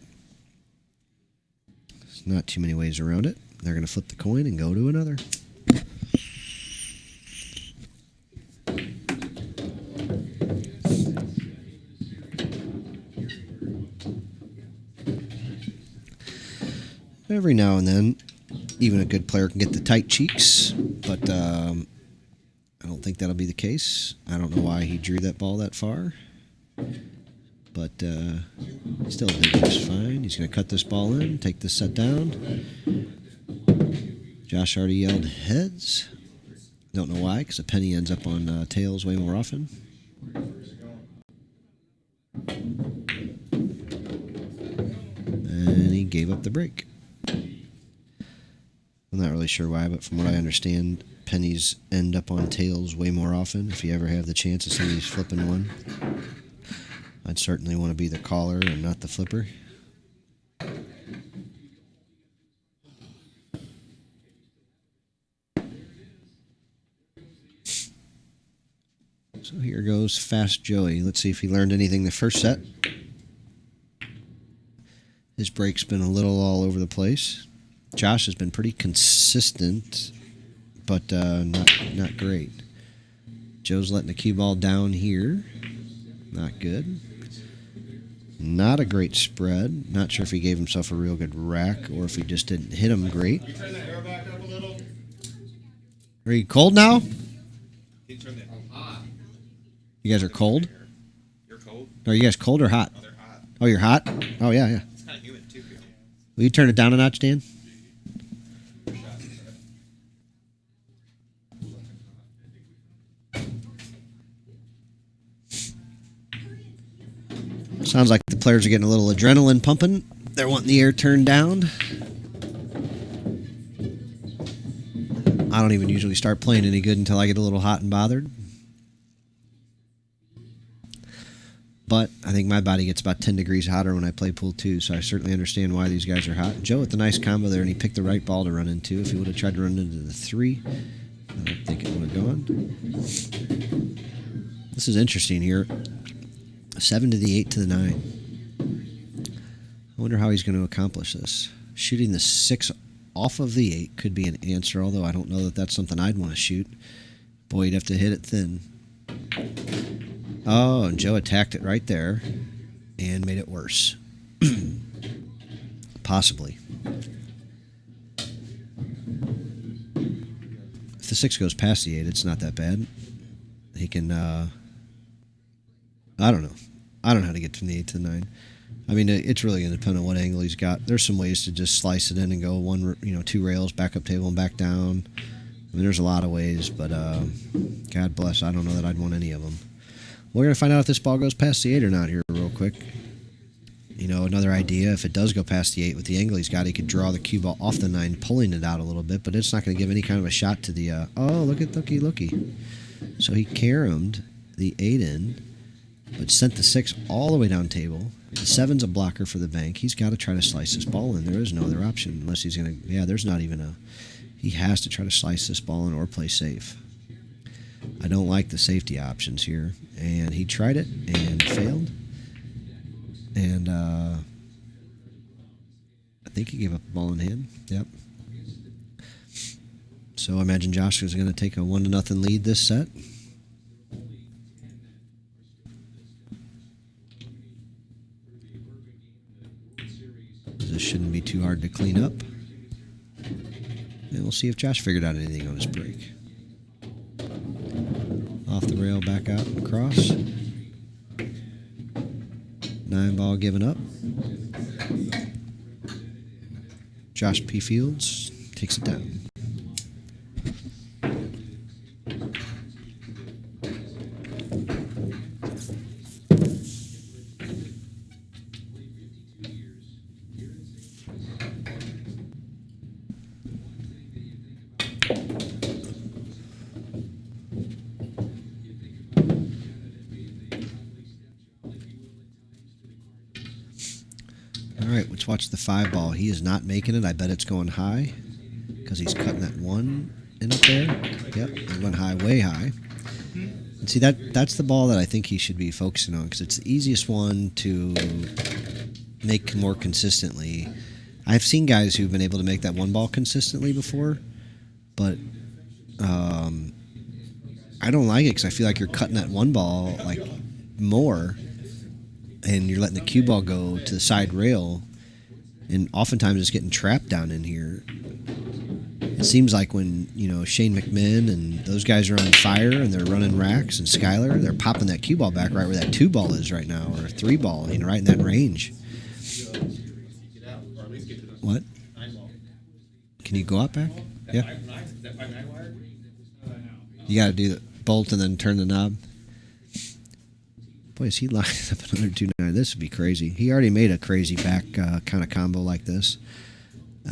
There's not too many ways around it. They're going to flip the coin and go to another. Every now and then, even a good player can get the tight cheeks, but I don't think that'll be the case. I don't know why he drew that ball that far, but still did just fine. He's going to cut this ball in, take this set down. Josh already yelled heads. Don't know why, because a penny ends up on tails way more often. And he gave up the break. I'm not really sure why, but from what I understand, pennies end up on tails way more often. If you ever have the chance of somebody's flipping one, I'd certainly want to be the caller and not the flipper. So here goes Fast Joey. Let's see if he learned anything the first set. His break's been a little all over the place. Josh has been pretty consistent, but not great. Joe's letting the cue ball down here. Not good. Not a great spread. Not sure if he gave himself a real good rack or if he just didn't hit him great. You turn that air back up a little. Are you cold now? You turn that hot. You guys are cold? You're cold? Are you guys cold or hot? Oh, they're hot. Oh, you're hot? Oh, yeah. It's kind of humid too. Will you turn it down a notch, Dan? Sounds like the players are getting a little adrenaline pumping. They're wanting the air turned down. I don't even usually start playing any good until I get a little hot and bothered. But I think my body gets about 10 degrees hotter when I play pool too, so I certainly understand why these guys are hot. Joe with the nice combo there, and he picked the right ball to run into. If he would have tried to run into the 3, I don't think it would have gone. This is interesting here. 7 to the 8 to the 9. I wonder how he's going to accomplish this. Shooting the 6 off of the 8 could be an answer, although I don't know that that's something I'd want to shoot. Boy, you'd have to hit it thin. Oh, and Joe attacked it right there and made it worse. Possibly. If the 6 goes past the 8, it's not that bad. He can, I don't know. I don't know how to get from the 8 to the 9. I mean, it's really going to depend on what angle he's got. There's some ways to just slice it in and go 2 rails, back up table and back down. I mean, there's a lot of ways, but God bless, I don't know that I'd want any of them. We're going to find out if this ball goes past the 8 or not here real quick. Another idea, if it does go past the 8 with the angle he's got, he could draw the cue ball off the 9, pulling it out a little bit, but it's not going to give any kind of a shot to the, looky. So he caromed the 8 in, but sent the 6 all the way down table. The 7's a blocker for the bank. He's got to try to slice this ball in. There is no other option unless he's going to, there's not even a, he has to try to slice this ball in or play safe. I don't like the safety options here. And he tried it and failed. And I think he gave up the ball in hand. Yep. So I imagine Josh is going to take a 1-0 lead this set. This shouldn't be too hard to clean up. And we'll see if Josh figured out anything on his break. Off the rail, back out and across. 9 ball given up. Josh P. Fields takes it down. All right, let's watch the 5 ball. He is not making it. I bet it's going high because he's cutting that 1 in up there. Yep, it went high, way high. And see, that's the ball that I think he should be focusing on because it's the easiest one to make more consistently. I've seen guys who've been able to make that 1 ball consistently before, but I don't like it because I feel like you're cutting that 1 ball like more, and you're letting the cue ball go to the side rail, and oftentimes it's getting trapped down in here. It seems like when Shane McMahon and those guys are on fire and they're running racks, and Skyler, they're popping that cue ball back right where that 2 ball is right now, or a 3 ball, right in that range. What? 9 ball. Can you go out back? Yeah. Is that 5-9 wire? You got to do the bolt and then turn the knob. Boy, is he lined up another 2-9. This would be crazy. He already made a crazy back kind of combo like this. He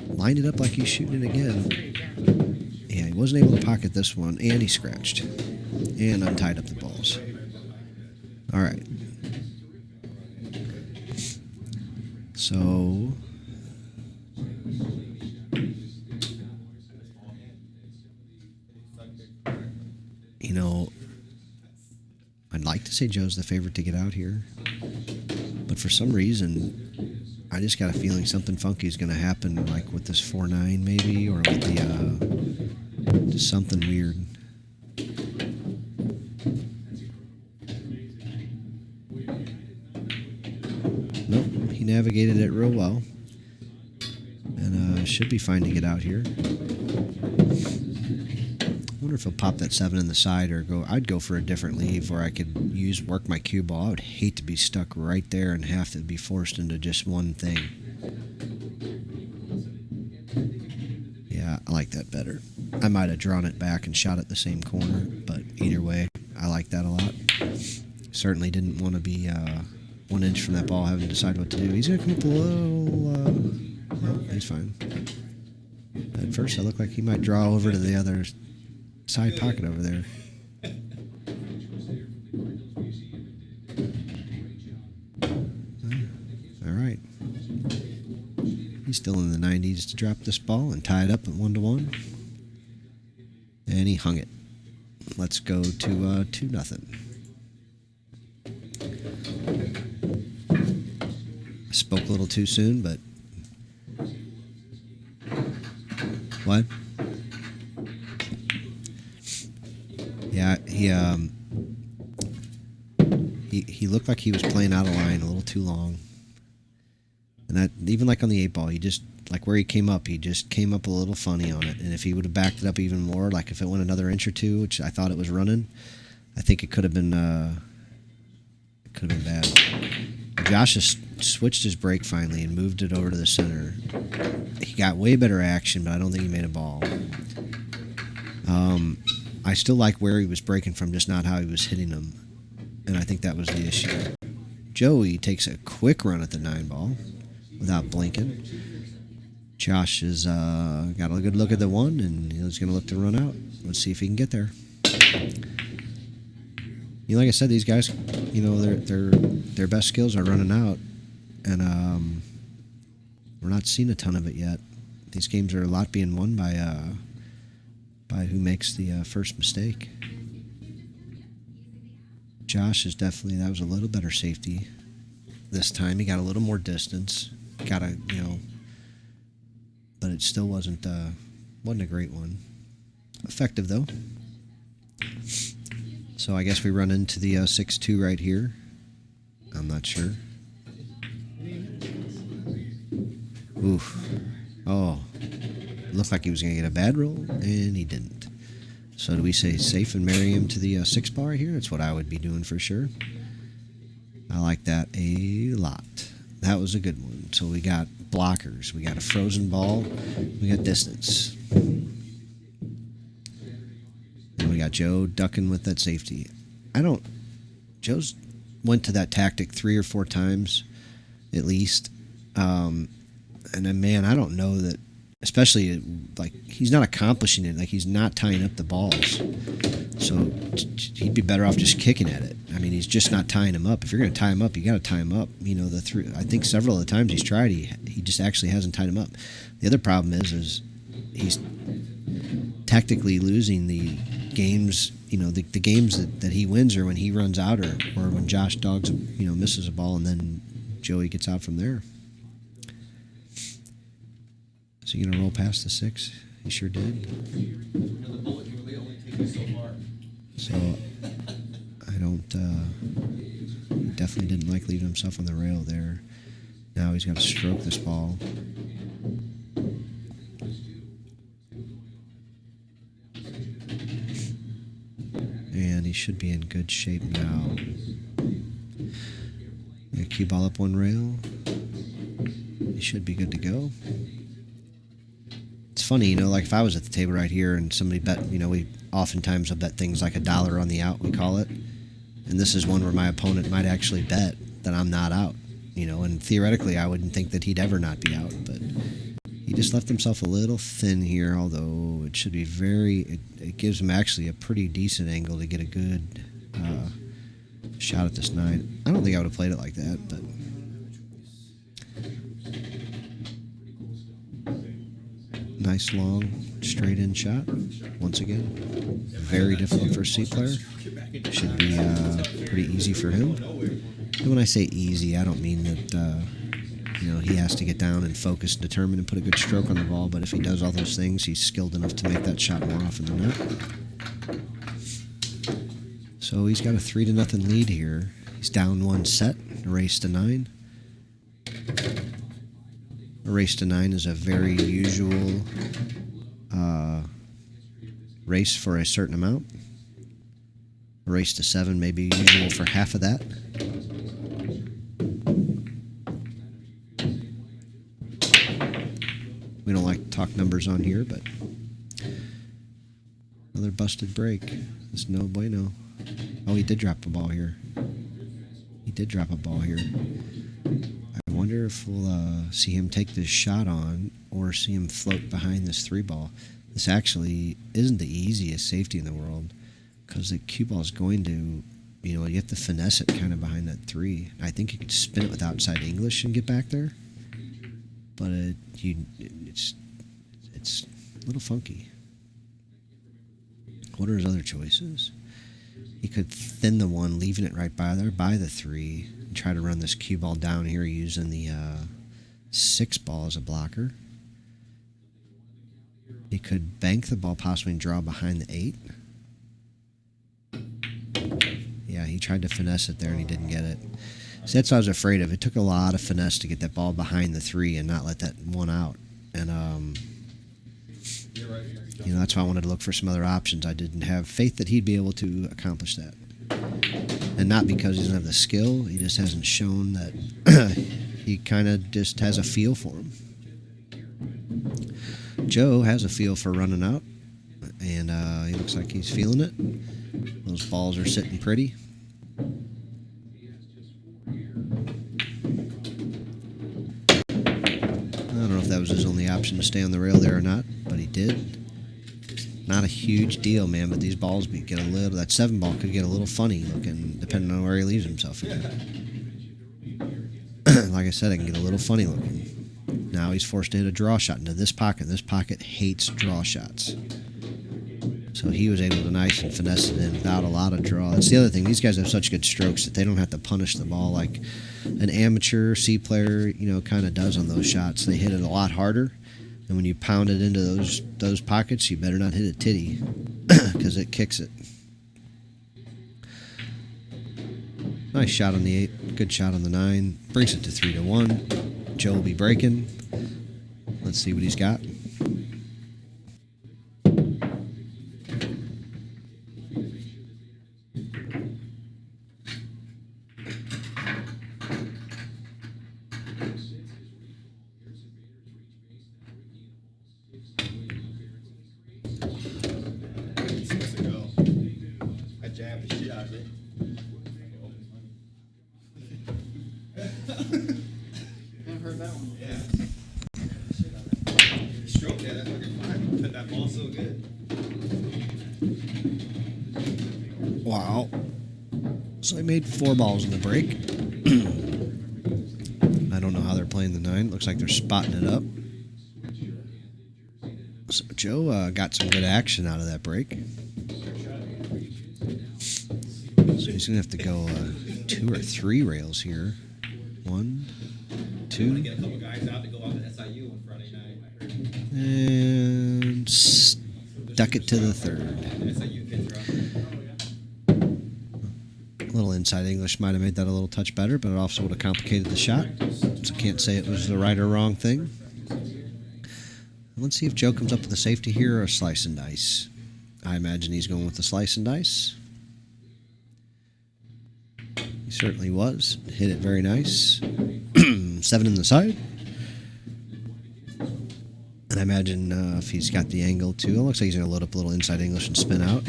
lined it up like he's shooting it again. Yeah, he wasn't able to pocket this one, and he scratched and untied up the balls. All right. So I'd like to say Joe's the favorite to get out here, but for some reason, I just got a feeling something funky is going to happen, like with this 4-9 maybe, or with the just something weird. Nope, he navigated it real well, and should be fine to get out here. I wonder if he'll pop that 7 in the side or go. I'd go for a different leave where I could work my cue ball. I would hate to be stuck right there and have to be forced into just one thing. Yeah, I like that better. I might have drawn it back and shot it the same corner, but either way, I like that a lot. Certainly didn't want to be 1 inch from that ball having to decide what to do. He's going to come up a little. No, he's fine. At first, it looked like he might draw over to the other side pocket over there. All right. He's still in the 90s to drop this ball and tie it up at 1-1. And he hung it. Let's go to 2-0. Spoke a little too soon, but what? Yeah, he looked like he was playing out of line a little too long. And that, even like on the 8-ball, he just, like where he came up, he just came up a little funny on it. And if he would have backed it up even more, like if it went another inch or two, which I thought it was running, I think it could have been bad. Josh has switched his break finally and moved it over to the center. He got way better action, but I don't think he made a ball. I still like where he was breaking from, just not how he was hitting them. And I think that was the issue. Joey takes a quick run at the 9-ball without blinking. Josh has got a good look at the 1, and he's going to look to run out. Let's see if he can get there. Like I said, these guys, their best skills are running out, and we're not seeing a ton of it yet. These games are a lot being won by who makes the first mistake. Josh is definitely, that was a little better safety this time. He got a little more distance. But it still wasn't a great one. Effective though. So I guess we run into the 6-2 right here. I'm not sure. Oof. Oh. Looked like he was going to get a bad roll, and he didn't. So do we say safe and marry him to the 6-ball right here? That's what I would be doing for sure. I like that a lot. That was a good one. So we got blockers. We got a frozen ball. We got distance. And we got Joe ducking with that safety. Joe's went to that tactic 3 or 4 times at least. And then, man, I don't know that, especially like he's not accomplishing it. Like he's not tying up the balls. So he'd be better off just kicking at it. I mean, he's just not tying him up. If you're going to tie him up, you got to tie him up. I think several of the times he's tried, he just actually hasn't tied him up. The other problem is he's tactically losing the games. The games that he wins are when he runs out or when Josh Dogs misses a ball and then Joey gets out from there. Is he going to roll past the 6? He sure did. The bullet can really only take you so far. So I don't. He definitely didn't like leaving himself on the rail there. Now he's got to stroke this ball. And he should be in good shape now. Cue ball up one rail. He should be good to go. It's funny, like if I was at the table right here and somebody bet, we oftentimes will bet things like $1 on the out, we call it. And this is one where my opponent might actually bet that I'm not out, and theoretically I wouldn't think that he'd ever not be out, but he just left himself a little thin here, although it should be it gives him actually a pretty decent angle to get a good shot at this 9. I don't think I would have played it like that, but nice long straight in shot once again. Very difficult for a C player. Should be pretty easy for him. And when I say easy, I don't mean that he has to get down and focus, determine, and put a good stroke on the ball. But if he does all those things, he's skilled enough to make that shot more often than not. So he's got a 3-0 lead here. He's down 1 set, a race to 9. A race to 9 is a very usual race for a certain amount. A race to 7 may be usual for half of that. We don't like to talk numbers on here, but another busted break. It's no bueno. Oh, he did drop a ball here. I wonder if we'll see him take this shot on or see him float behind this 3-ball. This actually isn't the easiest safety in the world because the cue ball is going to, you have to finesse it kind of behind that 3. I think you could spin it with outside English and get back there, but it's a little funky. What are his other choices? He could thin the 1, leaving it right by there by the 3, and try to run this cue ball down here using the 6-ball as a blocker. He could bank the ball possibly and draw behind the 8. Yeah, he tried to finesse it there, and he didn't get it. So that's what I was afraid of. It took a lot of finesse to get that ball behind the 3 and not let that one out. And that's why I wanted to look for some other options. I didn't have faith that he'd be able to accomplish that. And not because he doesn't have the skill, he just hasn't shown that he kind of just has a feel for him. Joe has a feel for running out, and he looks like he's feeling it. Those balls are sitting pretty. I don't know if that was his only option to stay on the rail there or not, but he did. Not a huge deal, man, but these balls get a little. That 7 ball could get a little funny looking, depending on where he leaves himself. Like I said, it can get a little funny looking. Now he's forced to hit a draw shot into this pocket. This pocket hates draw shots. So he was able to nice and finesse it in without a lot of draw. That's the other thing. These guys have such good strokes that they don't have to punish the ball like an amateur C player, kind of does on those shots. They hit it a lot harder. And when you pound it into those pockets, you better not hit it titty because it kicks it. Nice shot on the 8. Good shot on the 9. Brings it to 3-1. Joe will be breaking. Let's see what he's got. It's supposed to go. I jabbed the shit out of it. I've heard that one. Yeah. Stroke that, that's fucking fine. But that ball's so good. Wow. So he made 4 balls in the break. I don't know how they're playing the 9. Looks like they're spotting it up. So Joe got some good action out of that break. So he's going to have to go 2 or 3 rails here. 1, I want to 2, get a couple guys out to go out to SIU on Friday night. I heard and stuck it to the 3rd. the SIU kids are out. A little inside English might have made that a little touch better, but it also would have complicated the shot. So can't say it was the right or wrong thing. Let's see if Joe comes up with a safety here or a slice and dice. I imagine he's going with the slice and dice. He certainly was. Hit it very nice. 7 in the side. And I imagine if he's got the angle too, it looks like he's going to load up a little inside English and spin out.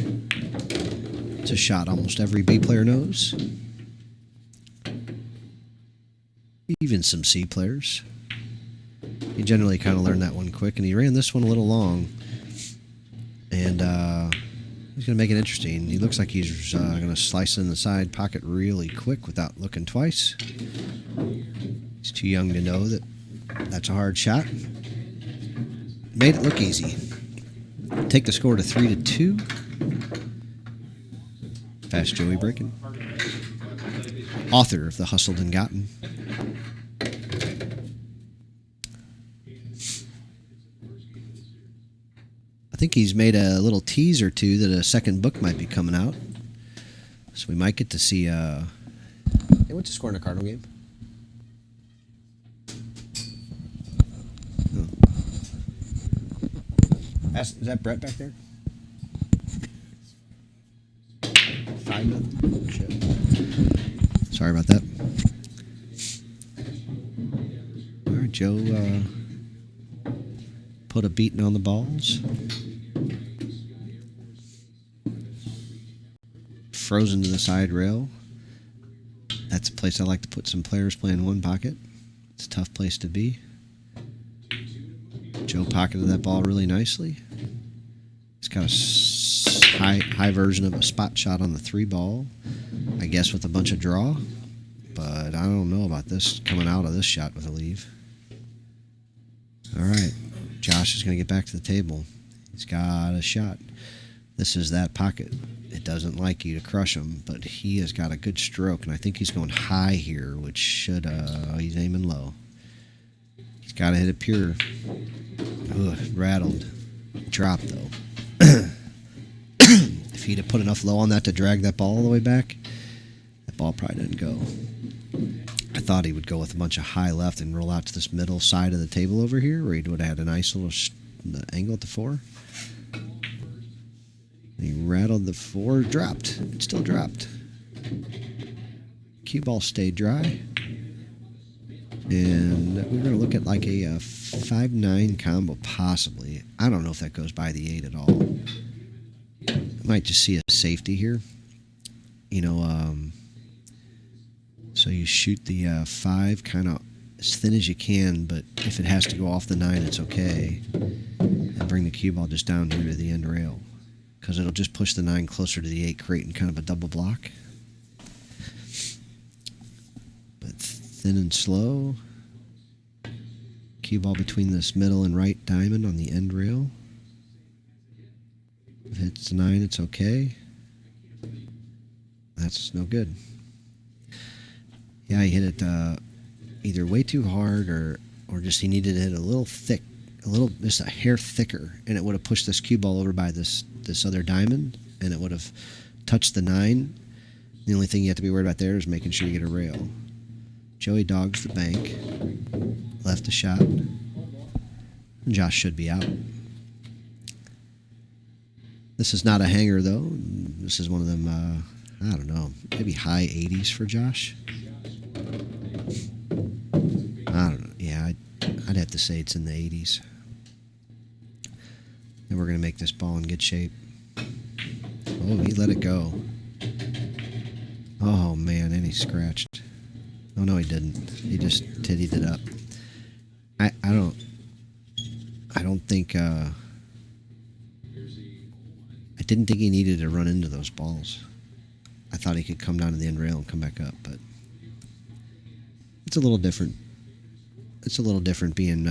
It's a shot almost every B player knows. Even some C players. He generally kind of learned that one quick, and he ran this one a little long. And he's going to make it interesting. He looks like he's going to slice in the side pocket really quick without looking twice. He's too young to know that that's a hard shot. Made it look easy. Take the score to 3-2. Fast Joey breaking. Author of The Hustled and Gotten. I think he's made a little tease or two that a second book might be coming out. So we might get to see... Hey, what's the score in a Cardinal game? Oh. Is that Brett back there? 5-0? Shit. Sorry about that. All right, Joe put a beating on the balls. Frozen to the side rail. That's a place I like to put some players playing one pocket. It's a tough place to be. Joe pocketed that ball really nicely. He's got a high version of a spot shot on the 3 ball, I guess with a bunch of draw. But I don't know about this coming out of this shot with a leave. All right, Josh is going to get back to the table. He's got a shot. This is that pocket. It doesn't like you to crush him, but he has got a good stroke, and I think he's going high here, which should, he's aiming low. He's got to hit it pure. Ugh, rattled. Dropped, though. If he'd have put enough low on that to drag that ball all the way back, Ball probably didn't go. I thought he would go with a bunch of high left and roll out to this middle side of the table over here, where he would have had a nice little angle at the 4. He rattled the 4, dropped. It still dropped. Cue ball stayed dry. And we're going to look at like a 5-9 combo, possibly. I don't know if that goes by the 8 at all. Might just see a safety here. You know, so you shoot the 5 kind of as thin as you can, but if it has to go off the 9, it's okay. And bring the cue ball just down here to the end rail, because it'll just push the 9 closer to the 8, creating kind of a double block. But thin and slow. Cue ball between this middle and right diamond on the end rail. If it hits the 9, it's okay. That's no good. Yeah, he hit it either way too hard or just he needed it a little thick, just a hair thicker, and it would have pushed this cue ball over by this other diamond, and it would have touched the 9. The only thing you have to be worried about there is making sure you get a rail. Joey dogs the bank, left a shot. Josh should be out. This is not a hanger though. This is one of them. I don't know, maybe high 80s for Josh. I don't know. Yeah, I'd have to say it's in the 80s. And we're going to make this ball in good shape. Oh, he let it go. Oh, man, and he scratched. Oh, no, he didn't. He just tittied it up. I don't think... I didn't think he needed to run into those balls. I thought he could come down to the end rail and come back up, but it's a little different. It's a little different being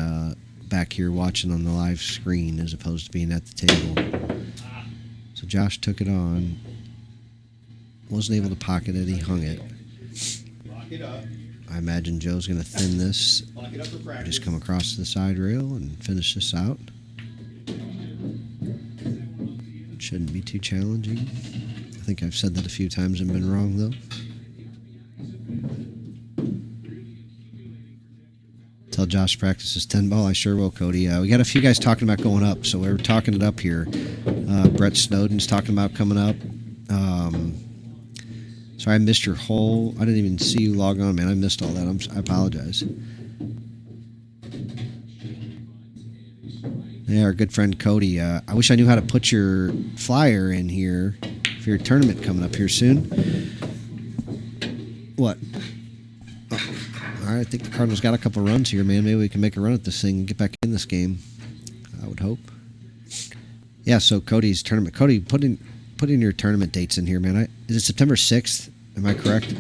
back here watching on the live screen as opposed to being at the table. So Josh took it on. Wasn't able to pocket it. He hung it. Lock it up. I imagine Joe's going to thin this. Lock it up for practice. Just come across the side rail and finish this out. Shouldn't be too challenging. I think I've said that a few times and been wrong, though. Tell Josh practices 10 ball. I sure will, Cody. We got a few guys talking about going up, so we're talking it up here. Brett Snowden's talking about coming up. Sorry, I missed your whole... I didn't even see you log on, man. I missed all that. I apologize. Yeah, our good friend Cody. I wish I knew how to put your flyer in here for your tournament coming up here soon. What? Oh, all right, I think the Cardinals got a couple runs here, man. Maybe we can make a run at this thing and get back in this game. I would hope. Yeah, so Cody's tournament. Cody, put in your tournament dates in here, man. Is it September 6th? Am I correct?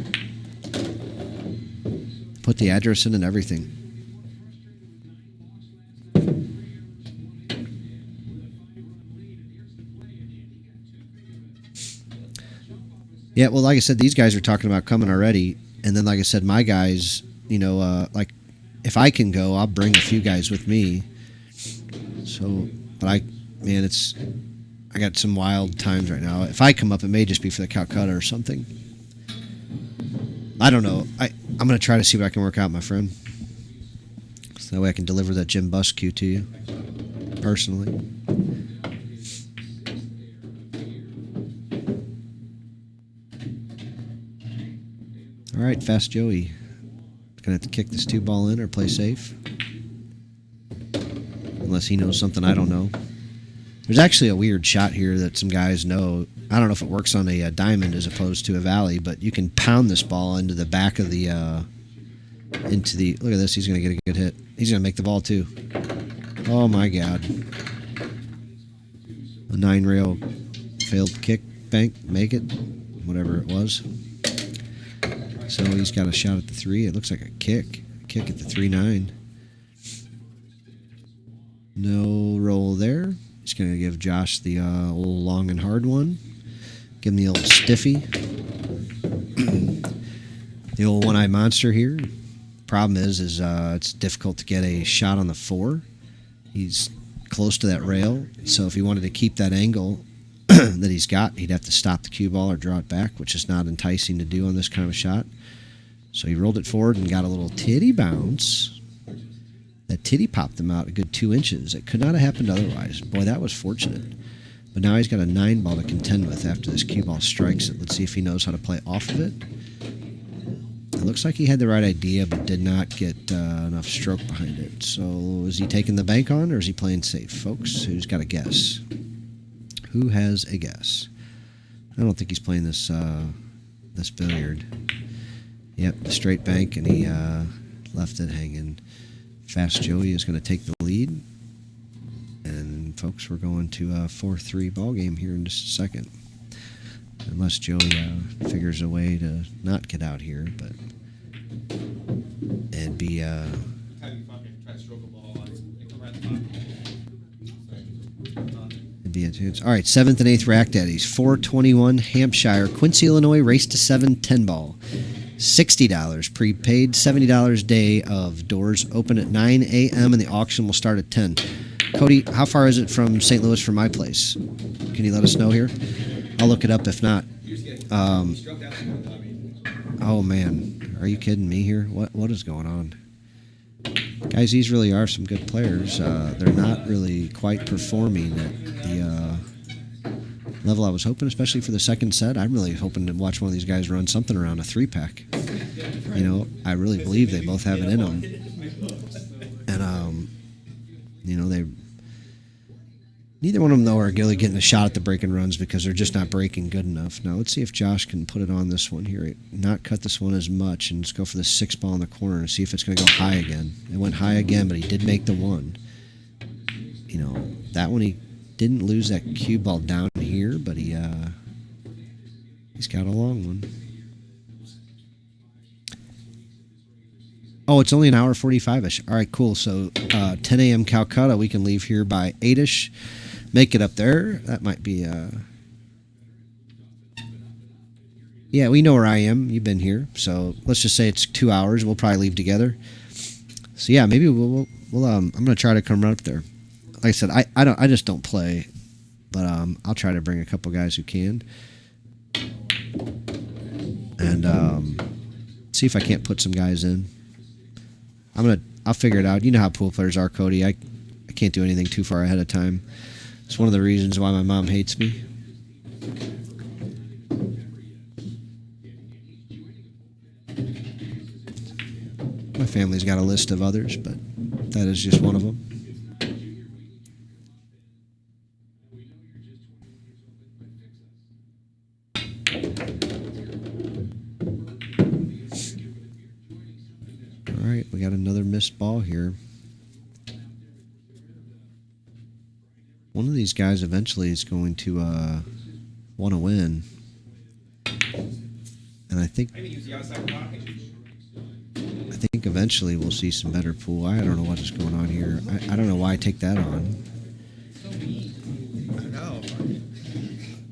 Put the address in and everything. Yeah, well, like I said, these guys are talking about coming already. And then, like I said, my guys, you know, like, if I can go, I'll bring a few guys with me. So, but I got some wild times right now. If I come up, it may just be for the Calcutta or something. I don't know. I'm going to try to see what I can work out, my friend. So that way I can deliver that Jim Buss cue to you, personally. All right, Fast Joey. Gonna have to kick this 2-ball in or play safe. Unless he knows something I don't know. There's actually a weird shot here that some guys know. I don't know if it works on a diamond as opposed to a valley, but you can pound this ball into the back of the... look at this, he's gonna get a good hit. He's gonna make the ball too. Oh my God. A 9-rail failed kick, bank, make it, whatever it was. So he's got a shot at the 3. It looks like a kick at the 3-9. No roll there. He's going to give Josh the old long and hard one. Give him the old stiffy. The old one-eyed monster here. Problem is it's difficult to get a shot on the 4. He's close to that rail, so if he wanted to keep that angle, that he's got. He'd have to stop the cue ball or draw it back, which is not enticing to do on this kind of shot. So he rolled it forward and got a little titty bounce. That titty popped him out a good 2 inches. It could not have happened otherwise. Boy, that was fortunate. But now he's got a 9 ball to contend with after this cue ball strikes it. Let's see if he knows how to play off of it. It looks like he had the right idea, but did not get enough stroke behind it. So is he taking the bank on, or is he playing safe? Folks, who's got a guess? Who has a guess? I don't think he's playing this this billiard. Yep, the straight bank, and he left it hanging. Fast Joey is going to take the lead. And, folks, we're going to a 4-3 ball game here in just a second. Unless Joey figures a way to not get out here, but it'd be Have you fucking try to stroke a ball? They come right at the top. it'd be a chance. All right, 7th and 8th Rack Daddies, 421 Hampshire, Quincy, Illinois, race to 7, 10 ball. $60 prepaid, $70 day of. Doors open at 9 a.m. and the auction will start at 10. Cody, how far is it from St. Louis from my place? Can you let us know here? I'll look it up if not. Oh man, are you kidding me here? What is going on? Guys, these really are some good players. They're not really quite performing at the level I was hoping, especially for the second set. I'm really hoping to watch one of these guys run something around a 3-pack. You know, I really believe they both have it in them. And, you know, neither one of them, though, are really getting a shot at the breaking runs because they're just not breaking good enough. Now, let's see if Josh can put it on this one here. Not cut this one as much, and just go for the 6 ball in the corner and see if it's going to go high again. It went high again, but he did make the 1. You know, that one he didn't lose that cue ball down here, but he's got a long one. Oh, it's only an hour 45-ish. All right, cool. So 10 a.m. Calcutta, we can leave here by 8-ish. Make it up there. That might be... Yeah, we know where I am. You've been here. So let's just say it's 2 hours. We'll probably leave together. So yeah, maybe we'll I'm going to try to come right up there. Like I said, I just don't play, but I'll try to bring a couple guys who can, and see if I can't put some guys in. I'll figure it out. You know how pool players are, Cody. I can't do anything too far ahead of time. It's one of the reasons why my mom hates me. My family's got a list of others, but that is just one of them. All right, we got another missed ball here. One of these guys eventually is going to want to win. And I think Maybe use the outside pocket. eventually we'll see some better pool. I don't know what is going on here. I don't know why I take that on.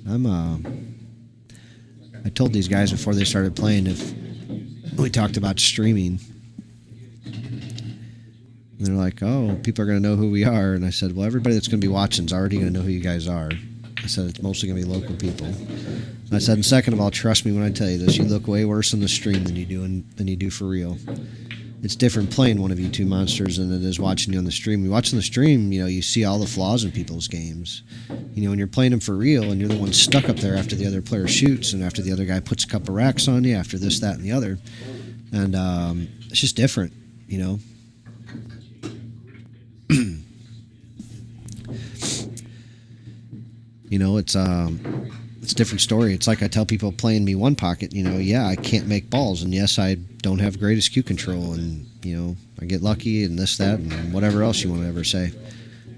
I know. I told these guys before they started playing if we talked about streaming. And they're like, oh, people are going to know who we are. And I said, well, everybody that's going to be watching is already going to know who you guys are. I said, it's mostly going to be local people. And I said, and second of all, trust me when I tell you this, you look way worse on the stream than you do for real. It's different playing one of you two monsters than it is watching you on the stream. You watch on the stream, you know, you see all the flaws in people's games. You know, when you're playing them for real and you're the one stuck up there after the other player shoots and after the other guy puts a couple racks on you, after this, that, and the other. And it's just different, you know. You know, it's a different story. It's like I tell people playing me one pocket, you know, yeah, I can't make balls, and yes, I don't have greatest cue control, and, you know, I get lucky and this, that, and whatever else you want to ever say.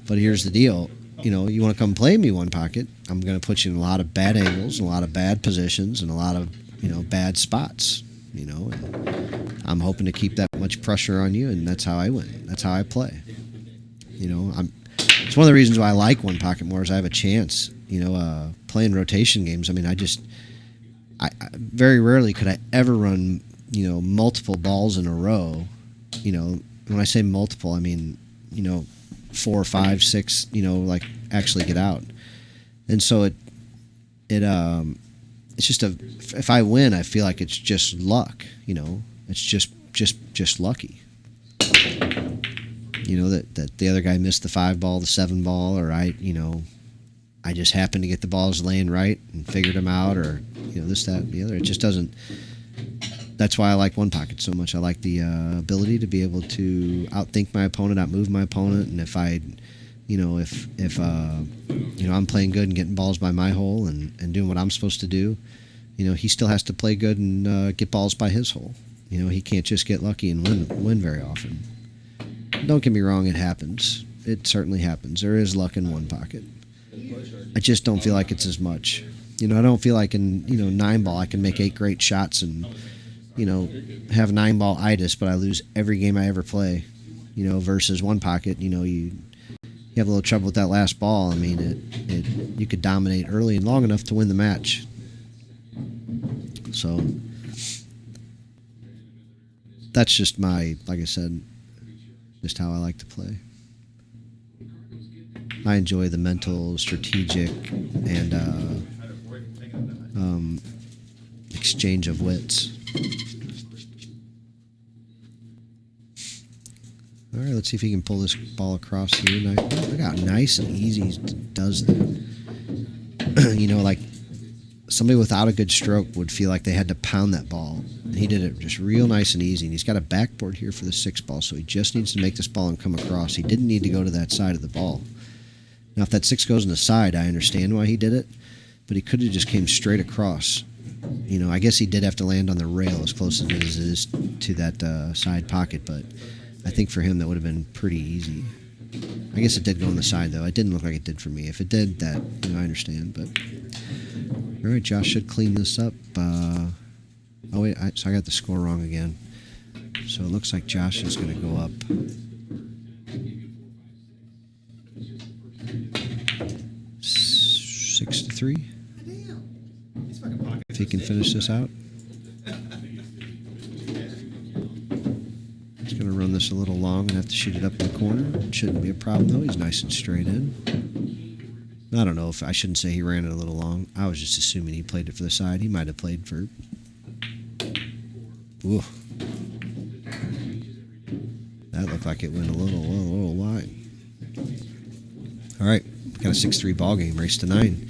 But here's the deal. You know, you want to come play me one pocket, I'm going to put you in a lot of bad angles, and a lot of bad positions, and a lot of, you know, bad spots, you know, and I'm hoping to keep that much pressure on you, and that's how I win. That's how I play. You know, it's one of the reasons why I like one pocket more is I have a chance. You know, playing rotation games. I mean, I very rarely could I ever run, you know, multiple balls in a row. You know, when I say multiple, I mean, you know, 4, 5, 6. You know, like actually get out. And so it's just if I win, I feel like it's just luck. You know, it's just lucky. You know that the other guy missed the 5 ball, the 7 ball, or I just happened to get the balls laying right and figured them out, or this, that, and the other. It just doesn't. That's why I like one pocket so much. I like the ability to be able to outthink my opponent, outmove my opponent, and if I'm playing good and getting balls by my hole and doing what I'm supposed to do, he still has to play good and get balls by his hole. He can't just get lucky and win very often. Don't get me wrong, it happens. It certainly happens. There is luck in one pocket. I just don't feel like it's as much. I don't feel like in 9 ball I can make 8 great shots and have 9 ball itis, but I lose every game I ever play. Versus one pocket, you have a little trouble with that last ball. I mean, you could dominate early and long enough to win the match. So that's just like I said, just how I like to play. I enjoy the mental, strategic, and exchange of wits. All right, let's see if he can pull this ball across here. Look how nice and easy he does that. Like somebody without a good stroke would feel like they had to pound that ball. And he did it just real nice and easy. And he's got a backboard here for the 6 ball, so he just needs to make this ball and come across. He didn't need to go to that side of the ball. Now, if that 6 goes on the side, I understand why he did it, but he could have just came straight across. I guess he did have to land on the rail as close as it is to that side pocket, but I think for him that would have been pretty easy. I guess it did go on the side, though. It didn't look like it did for me. If it did, that I understand. But all right, Josh should clean this up. Oh wait, so I got the score wrong again. So it looks like Josh is going to go up 6-3. If he can finish this out. He's going to run this a little long and have to shoot it up in the corner. It shouldn't be a problem, though. He's nice and straight in. I don't know if I shouldn't say he ran it a little long. I was just assuming he played it for the side. He might have played for... Ooh. That looked like it went a little wide. All right. Got a 6-3 ball game, race to 9.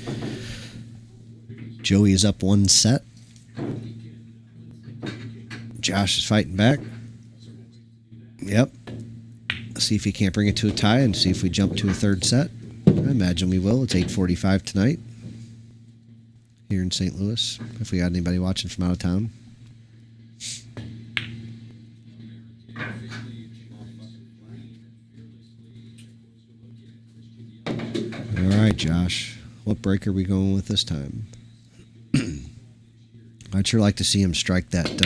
Joey is up 1 set. Josh is fighting back. Yep. See if he can't bring it to a tie and see if we jump to a 3rd set. I imagine we will. It's 8:45 tonight here in St. Louis, if we got anybody watching from out of town. All right, Josh. What break are we going with this time? I'd sure like to see him strike that.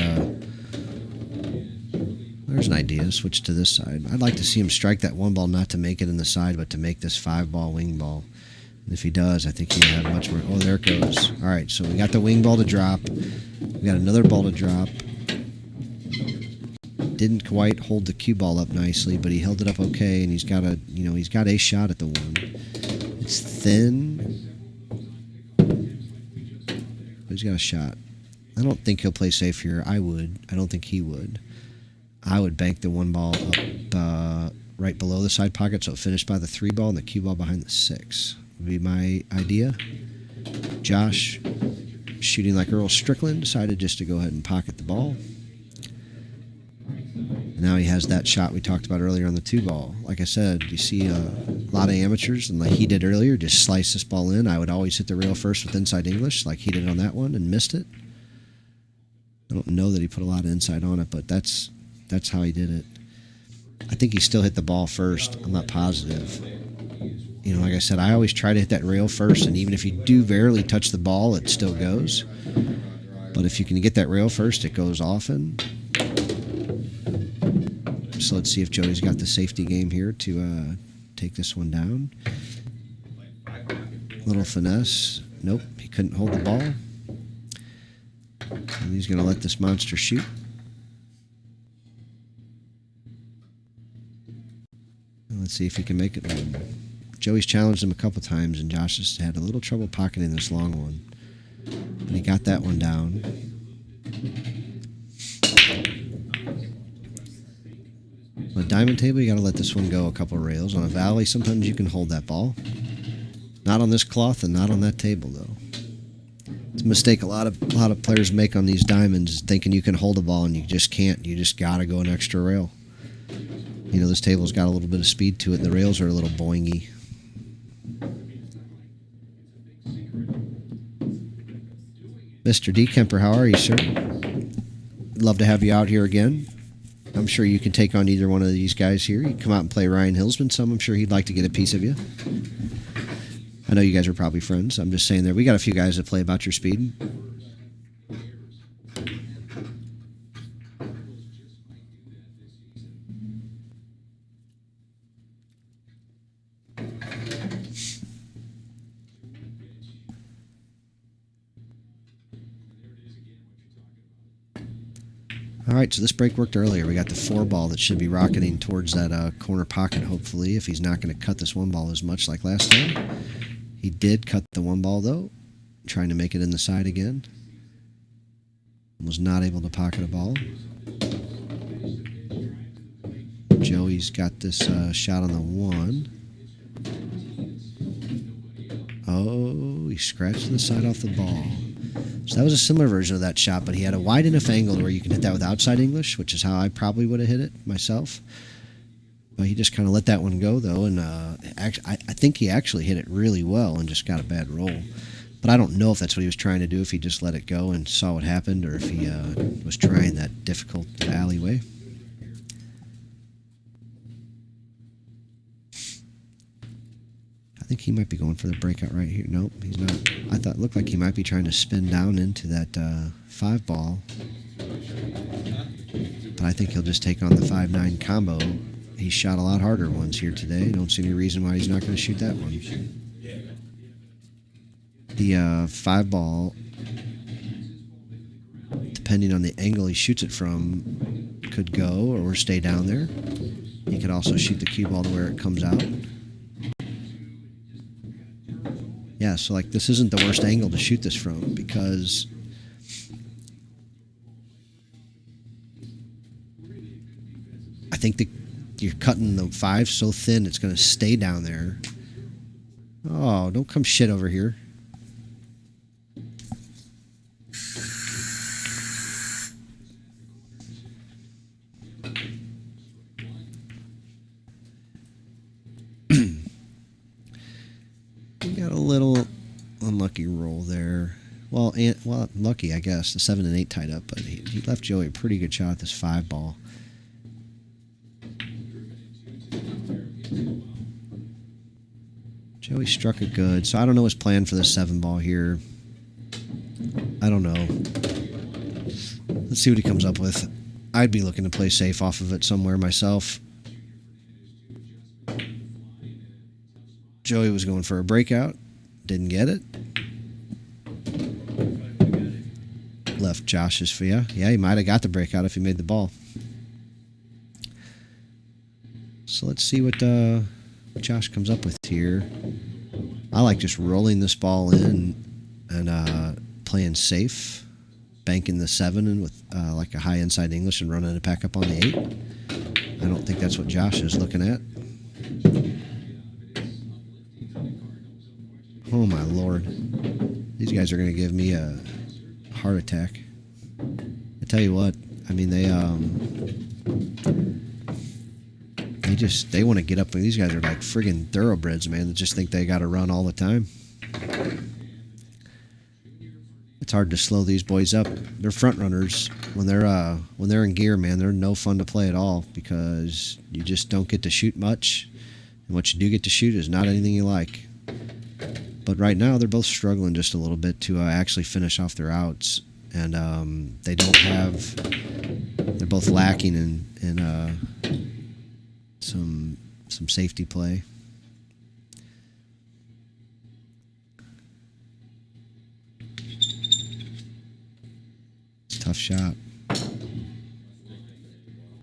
There's an idea. Switch to this side. I'd like to see him strike that 1 ball, not to make it in the side, but to make this 5 ball wing ball. And if he does, I think he'll have much more. Oh, there it goes. All right, so we got the wing ball to drop. We got another ball to drop. Didn't quite hold the cue ball up nicely, but he held it up okay, and he's got a shot at the 1. It's thin, but he's got a shot. I don't think he'll play safe here. I would. I don't think he would. I would bank the 1 ball up right below the side pocket, so it finished by the 3 ball and the cue ball behind the 6. Would be my idea. Josh, shooting like Earl Strickland, decided just to go ahead and pocket the ball. And now he has that shot we talked about earlier on the 2 ball. Like I said, you see a lot of amateurs, and like he did earlier, just slice this ball in. I would always hit the rail first with inside English, like he did on that one, and missed it. I don't know that he put a lot of inside on it, but that's how he did it. I think he still hit the ball first. I'm not positive. Like I said, I always try to hit that rail first, and even if you do barely touch the ball, it still goes. But if you can get that rail first, it goes often. So let's see if Joey's got the safety game here to take this one down. Little finesse. Nope, he couldn't hold the ball. And he's going to let this monster shoot. Let's see if he can make it one. Joey's challenged him a couple times, and Josh has had a little trouble pocketing this long one. And he got that one down. On a diamond table, you got to let this one go a couple rails. On a valley, sometimes you can hold that ball. Not on this cloth and not on that table, though. It's a mistake a lot of players make on these diamonds, thinking you can hold a ball and you just can't. You just got to go an extra rail. You know, this table's got a little bit of speed to it, and the rails are a little boingy. Mr. D. Kemper, how are you, sir? Love to have you out here again. I'm sure you can take on either one of these guys here. You can come out and play Ryan Hillsman some. I'm sure he'd like to get a piece of you. I know you guys are probably friends. I'm just saying there. We got a few guys that play about your speed. All right, so this break worked earlier. We got the 4 ball that should be rocketing towards that corner pocket, hopefully, if he's not going to cut this 1 ball as much like last time. He did cut the 1 ball, though, trying to make it in the side again. Was not able to pocket a ball. Joey's got this shot on the 1. Oh, he scratched the side off the ball. So that was a similar version of that shot, but he had a wide enough angle where you can hit that with outside English, which is how I probably would have hit it myself. But he just kind of let that one go, though, and I think he actually hit it really well and just got a bad roll. But I don't know if that's what he was trying to do, if he just let it go and saw what happened, or if he was trying that difficult alleyway. I think he might be going for the breakout right here. Nope, he's not. I thought it looked like he might be trying to spin down into that 5 ball. But I think he'll just take on the 5-9 combo. He shot a lot harder ones here today. Don't see any reason why he's not going to shoot that one. The 5 ball, depending on the angle he shoots it from, could go or stay down there. He could also shoot the cue ball to where it comes out. Yeah, so like this isn't the worst angle to shoot this from, because I think you're cutting the 5 so thin it's going to stay down there. Oh, don't come shit over here. Got a little unlucky roll there. Well, lucky, I guess. The 7 and 8 tied up, but he left Joey a pretty good shot at this 5 ball. Joey struck it good, so I don't know his plan for the 7 ball here. I don't know. Let's see what he comes up with. I'd be looking to play safe off of it somewhere myself. Joey was going for a breakout. Didn't get it. Left Josh's for you. Yeah, he might have got the breakout if he made the ball. So let's see what Josh comes up with here. I like just rolling this ball in and playing safe. Banking the 7 and with like a high inside English and running it back up on the 8. I don't think that's what Josh is looking at. Oh my Lord. These guys are going to give me a heart attack. I tell you what, I mean, they want to get up. These guys are like friggin' thoroughbreds, man. They just think they got to run all the time. It's hard to slow these boys up. They're front runners. When they're in gear, man, they're no fun to play at all, because you just don't get to shoot much, and what you do get to shoot is not anything you like. But right now, they're both struggling just a little bit to actually finish off their outs, and they don't have. They're both lacking in some safety play. It's a tough shot.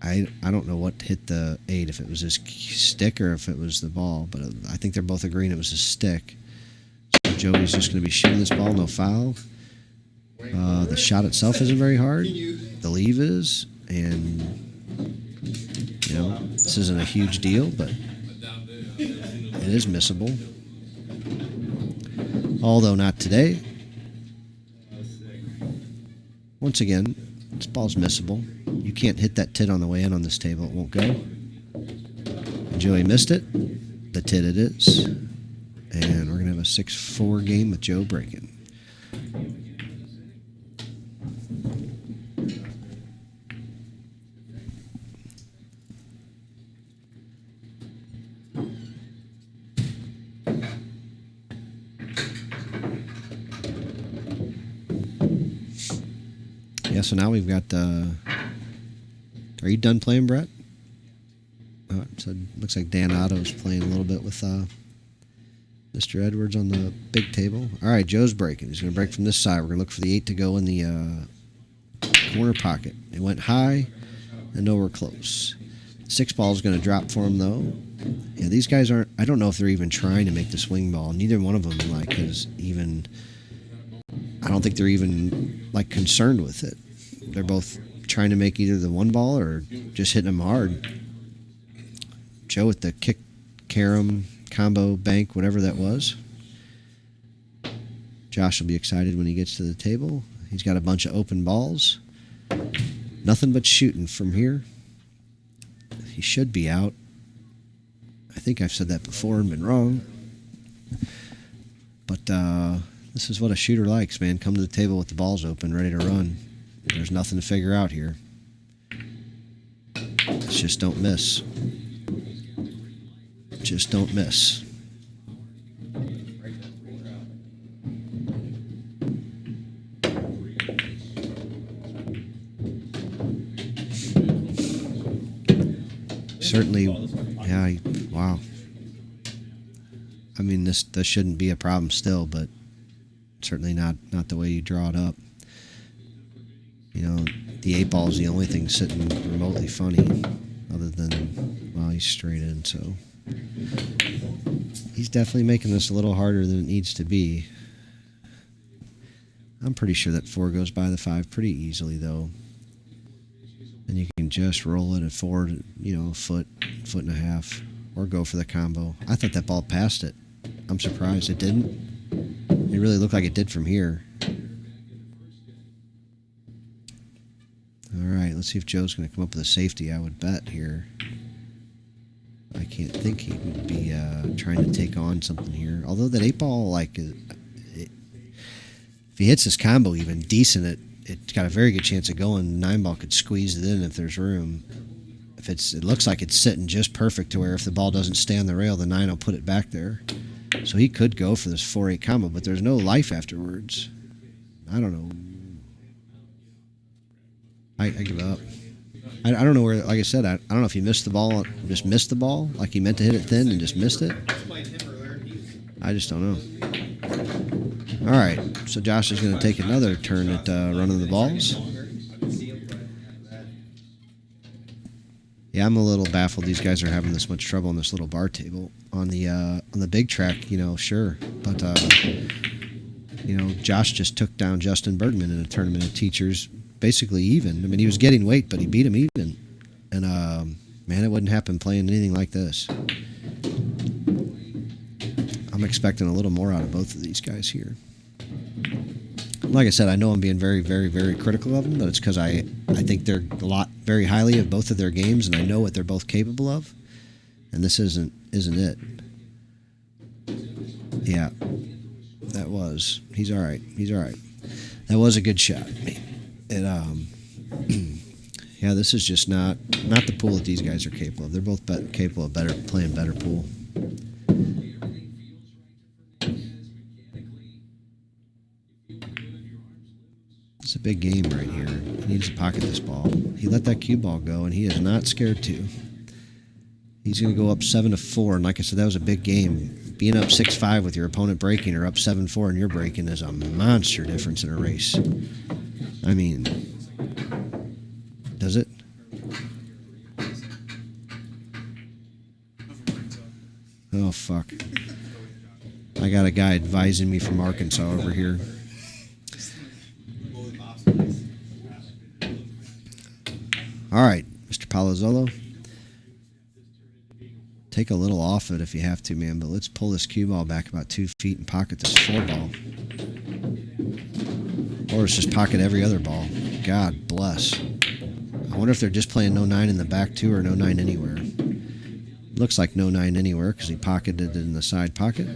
I don't know what hit the 8, if it was his stick or if it was the ball, but I think they're both agreeing it was his stick. So Joey's just going to be shooting this ball, no foul. The shot itself isn't very hard. The leave is, and this isn't a huge deal, but it is missable. Although not today. Once again, this ball's missable. You can't hit that tit on the way in on this table. It won't go. Joey missed it. The tit it is. And we're going to have a 6-4 game with Joe breaking. Yeah, so now we've got... are you done playing, Brett? So it looks like Dan Otto's playing a little bit with Mr. Edwards on the big table. All right, Joe's breaking. He's going to break from this side. We're going to look for the 8 to go in the corner pocket. It went high and nowhere close. 6 ball is going to drop for him, though. Yeah, these guys aren't... I don't know if they're even trying to make the swing ball. Neither one of them, is even... I don't think they're even, concerned with it. They're both trying to make either the 1 ball or just hitting them hard. Joe with the kick, carom, combo, bank, whatever that was. Josh will be excited when he gets to the table. He's got a bunch of open balls. Nothing but shooting from here. He should be out. I think I've said that before and been wrong. But this is what a shooter likes, man. Come to the table with the balls open, ready to run. There's nothing to figure out here. It's just don't miss. Just don't miss. Certainly, yeah, wow. I mean, this shouldn't be a problem still, but certainly not the way you draw it up. The 8 ball is the only thing sitting remotely funny, other than, well, he's straight in, so he's definitely making this a little harder than it needs to be. I'm pretty sure that 4 goes by the 5 pretty easily, though. And you can just roll it at forward, a foot and a half, or go for the combo. I thought that ball passed it. I'm surprised it didn't. It really looked like it did from here. All right, let's see if Joe's going to come up with a safety. I would bet here. I can't think he would be trying to take on something here. Although that 8 ball, if he hits this combo even decent, it's got a very good chance of going. 9 ball could squeeze it in if there's room. It looks like it's sitting just perfect to where if the ball doesn't stay on the rail, the 9 will put it back there. So he could go for this 4-8 combo, but there's no life afterwards. I don't know. I give up. I don't know where, like I said, I don't know if he missed the ball, just missed the ball, like he meant to hit it thin and just missed it. I just don't know. All right, so Josh is going to take another turn at running the balls. Yeah, I'm a little baffled these guys are having this much trouble on this little bar table. On the big track, sure. But, Josh just took down Justin Bergman in a tournament of teachers, basically even. I mean, he was getting weight, but he beat him even. And, man, it wouldn't happen playing anything like this. I'm expecting a little more out of both of these guys here. Like I said, I know I'm being very, very, very critical of them, but it's because I think they're very highly of both of their games, and I know what they're both capable of. And this isn't it. Yeah, that was. He's all right. That was a good shot. Yeah, this is just not the pool that these guys are capable of. They're both capable of playing better pool. It's a big game right here. He needs to pocket this ball. He let that cue ball go, and he is not scared to. He's going to go up 7-4, and like I said, that was a big game. Being up 6-5 with your opponent breaking or up 7-4 and you're breaking is a monster difference in a race. I mean, does it? Oh, fuck. I got a guy advising me from Arkansas over here. All right, Mr. Palazzolo. Take a little off it if you have to, man, but let's pull this cue ball back about 2 feet and pocket this 4 ball. Or let's just pocket every other ball. God bless. I wonder if they're just playing no 9 in the back too or no 9 anywhere. Looks like no 9 anywhere because he pocketed it in the side pocket.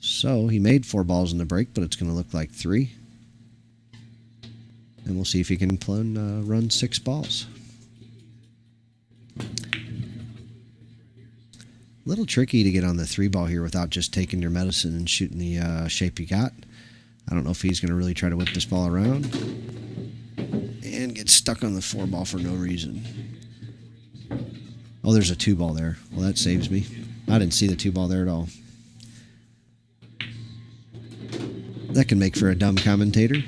So he made 4 balls in the break, but it's going to look like 3. And we'll see if he can run 6 balls. A little tricky to get on the 3 ball here without just taking your medicine and shooting the shape you got. I don't know if he's going to really try to whip this ball around and get stuck on the 4 ball for no reason. Oh, there's a 2 ball there. Well, that saves me. I didn't see the 2 ball there at all. That can make for a dumb commentator.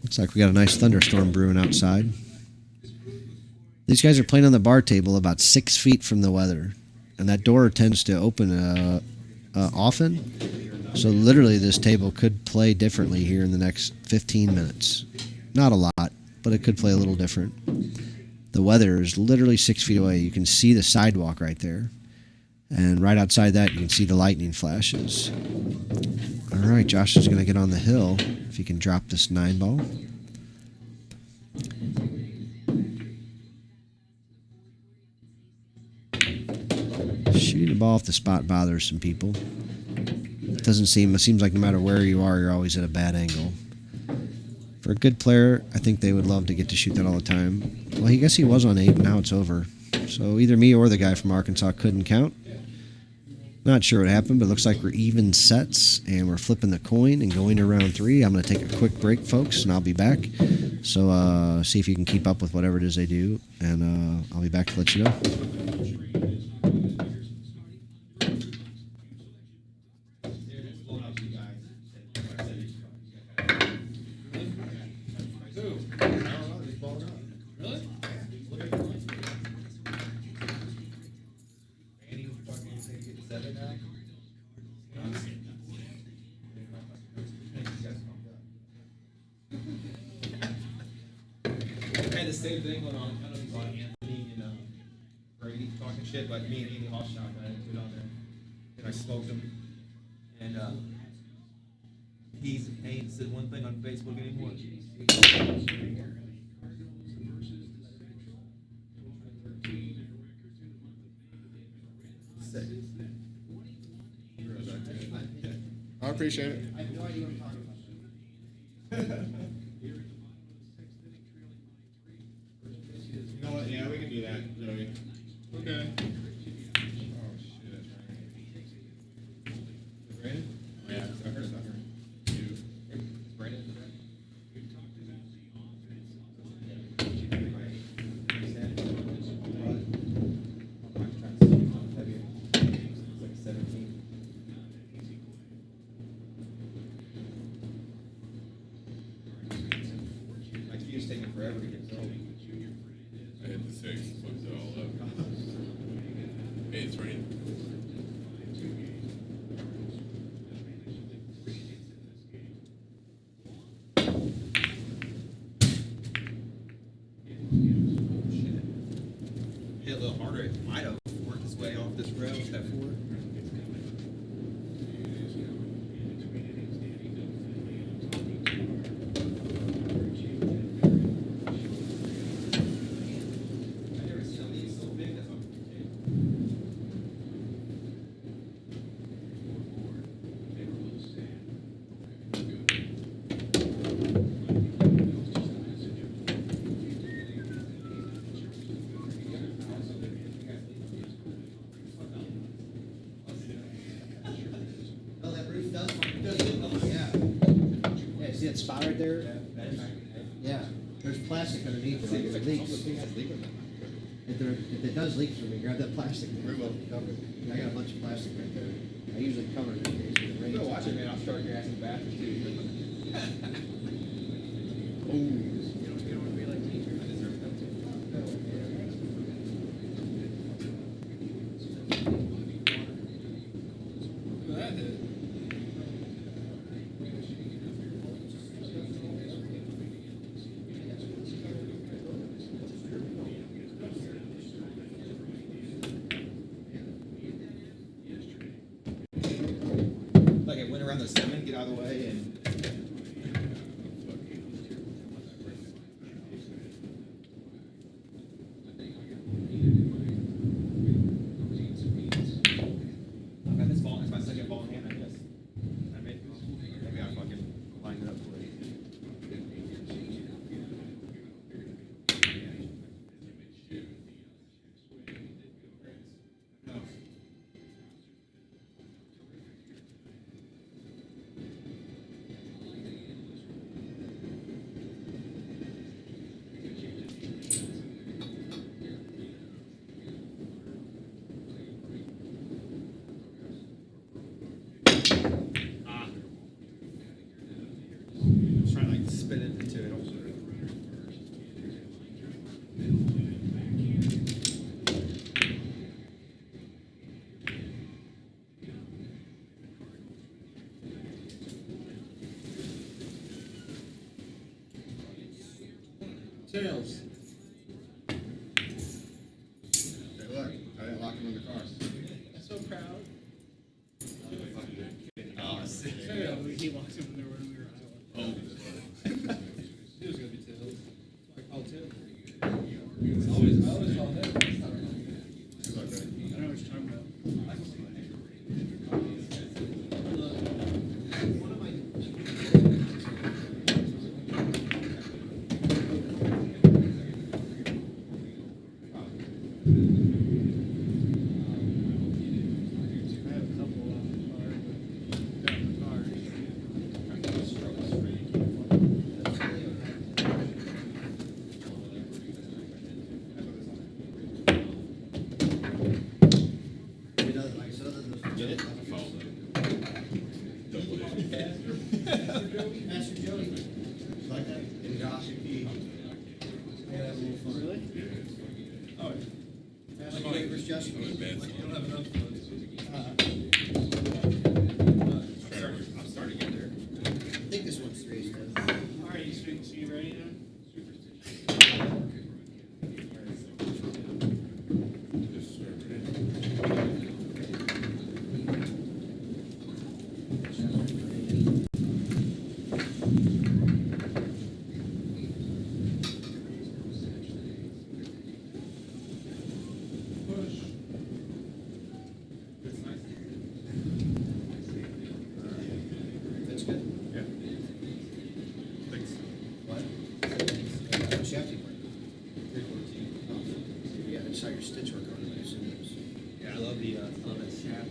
Looks like we got a nice thunderstorm brewing outside. These guys are playing on the bar table about 6 feet from the weather, and that door tends to open often. So literally this table could play differently here in the next 15 minutes. Not a lot, but it could play a little different. The weather is literally 6 feet away. You can see the sidewalk right there. And right outside that, you can see the lightning flashes. All right, Josh is going to get on the hill if he can drop this 9 ball. Shooting the ball off the spot bothers some people. It seems like no matter where you are, you're always at a bad angle. For a good player, I think they would love to get to shoot that all the time. Well, I guess he was on 8, and now it's over. So either me or the guy from Arkansas couldn't count. Not sure what happened, but it looks like we're even sets, and we're flipping the coin and going to round 3. I'm going to take a quick break, folks, and I'll be back. So see if you can keep up with whatever it is they do, and I'll be back to let you know. I had the same thing going on. I don't know if you saw Anthony and Brady talking shit, but me and Andy Hoffschild, I had two down there, and I smoked him. And he ain't said one thing on Facebook anymore. Sick. I appreciate it. I have no idea what I'm talking about. You know what? Yeah, we can do that, Joey. Okay. Oh shit. Brandon? Oh, yeah, I heard you. Brandon? My keys taking forever to get going. I hit the 6, fucked it all up. Hey, it's raining. Hit a little harder. It might have worked its way off this rail, step 4. I never seen these so big. That's Oh, that roof does yeah. Yeah, see that spot right there? Yeah, there's plastic underneath it. If it leaks. If it does leak for me, grab that plastic. Cover it. I got a bunch of plastic right there. I usually cover it in case it rains. Go watch it, man. I'll start your ass in the bathroom too. Tails. Hey, look, I didn't lock him in the car. I'm so proud. Oh, sick. He walks over there when we were in Iowa. Oh. It was gonna be Tails. Oh, Tails. I always call him. It's okay. I know what you're talking about. I have a couple on the car, but got in the car. Get it? Master Joey. Like that? And Josh. Really? Oh, Master Joey versus Josh. you don't have enough I'm starting to get there. I think this one's 3 instead. All right, so you ready now? That's good. Yeah. Thanks. What? Shafty part. Yeah, I saw your stitch work on it. I assume it was. Yeah, I love the shaft.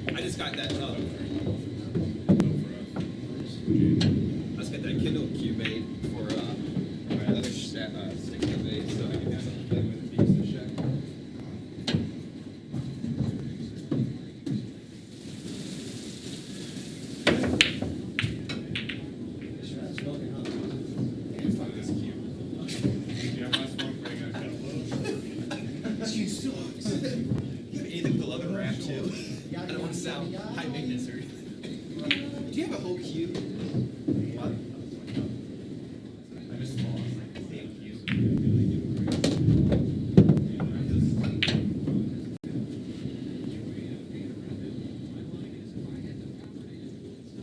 I just got that. I just got that Kindle Cube made for my other sticker base, so I can have something to play with and use the shaft. Man, fuck this cube. Yeah, my smoke ring, I got a little. This cube sucks. You have anything with a leather wrap too? I don't want to sound high maintenance or. Do you have a whole cube? What? I just small. Damn cube.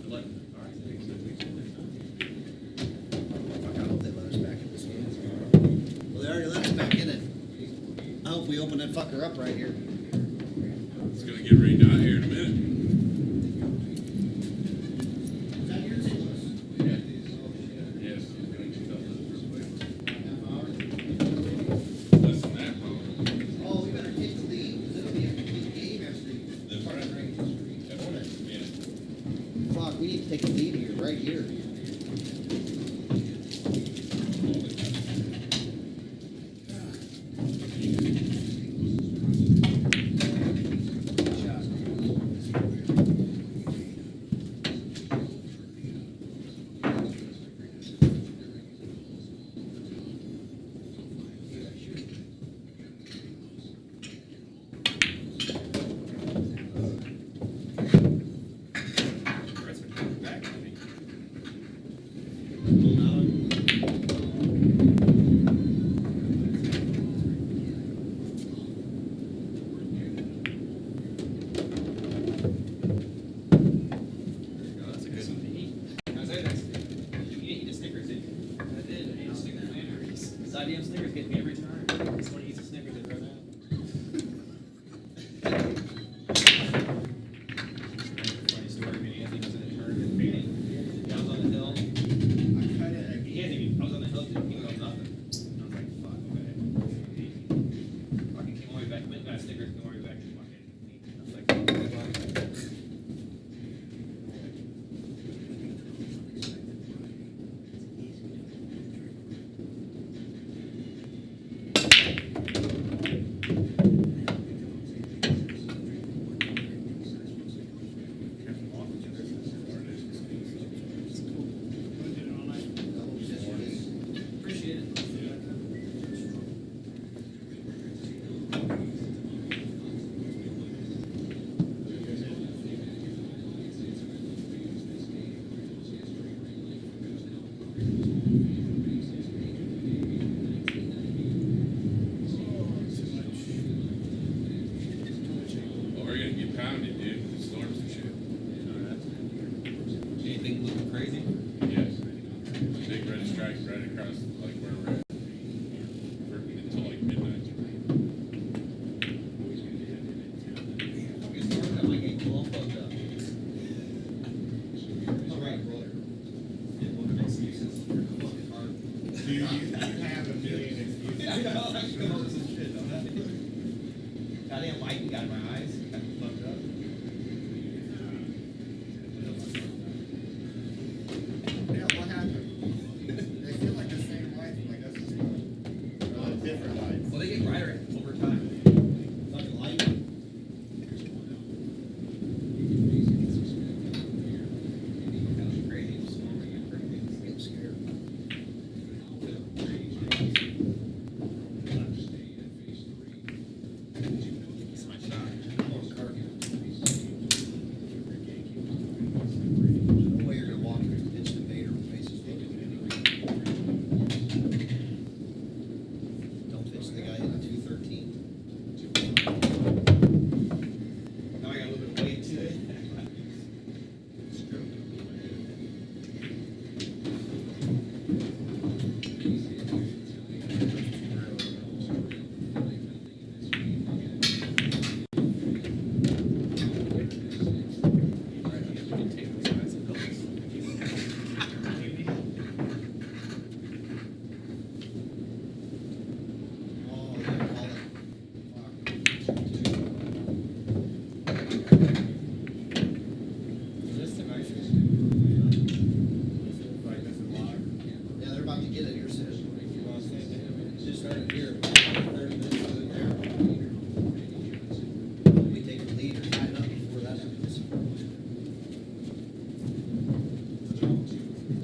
What? All right. Fuck, I hope they let us back in this game. Well, they already let us back in it. I hope we open that fucker up right here. It's gonna get rained out here in a minute. Is that yours, St. Louis? Yes. Half hour? Less than that, probably. Oh, we better take the lead, because it'll be a complete game after the part of Fuck, we need to take a lead here, right here. Back. strike right across like where we're at. Until like midnight. You started that like a all fucked up. All right, brother. Excuses. Do you have a million excuses? I know, I come up with some shit, don't I? Goddamn lighting got in my eyes. Got me fucked up. Yeah, what happened? They feel like the same light, like us. Different lights. Well, they get brighter over time. Fucking light. That was crazy. Getting scared. It's my shot. I'm on cardio. There's no way you're gonna walk through the pitch debater with faces looking at anyway. Don't pitch the guy in 213. Now I got a little bit of weight to it. Oh, yeah, call it. Fuck. This the nice Like this is live. Yeah, they're about to get it here soon. Just started here. 30 minutes of it there. We take the lead or tie it up before that happens.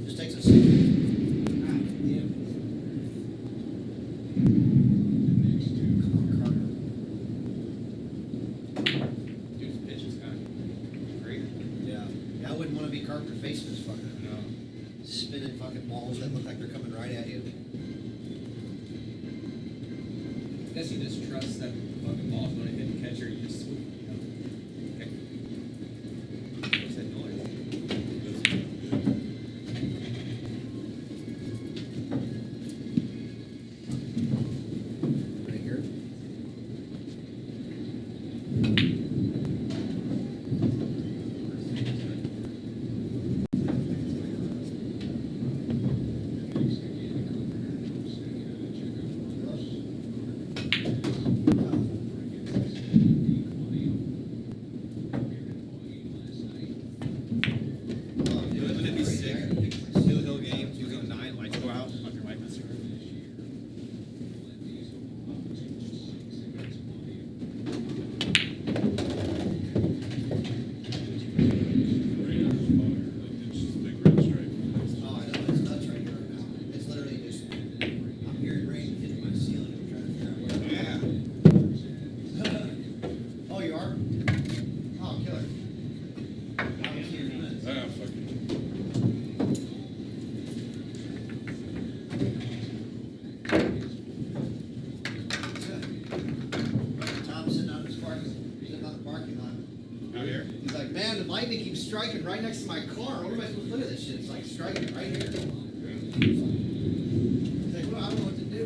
Just takes a second. God damn. Come on, Carter. Dude's pitch is kind of great. Yeah. Yeah, I wouldn't want to be Carpenter facing this fucker. No. Spinning fucking balls that look like they're coming right at you. I guess you just trust that fucking ball's going to hit the catcher. You just swoop. You know? Okay. What's that noise? Right here. Wouldn't it be sick? Hill games, you go 9, lights go out, fucking light this room. It's just a big red stripe. Oh, I know, it's nuts right here right now. It's literally just, I'm hearing rain hitting my ceiling. I'm trying to figure out what. Yeah. Oh, you are? Oh, killer. I was here in a minute. Ah, fuck it. Tom's sitting out in his sitting on the parking lot. Out here? He's like, man, the lightning keeps striking right next to my car. What am I supposed to look at this shit? It's like striking right here. He's like, well, I don't know what to do.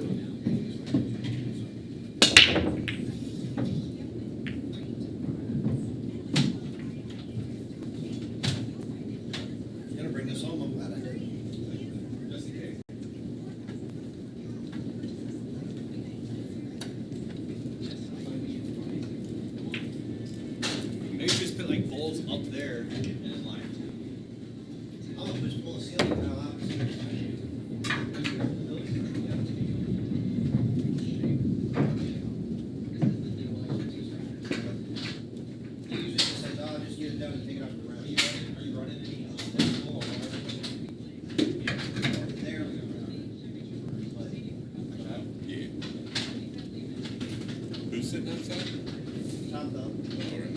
Gonna bring this home. I'm glad I did. Just in case. Maybe just put like poles up there and then like. I'm gonna just pull the ceiling now out. He usually just says, oh, just get it done and take it off the ground. Are you running any? There. Yeah. Who's sitting outside? Top though. All right.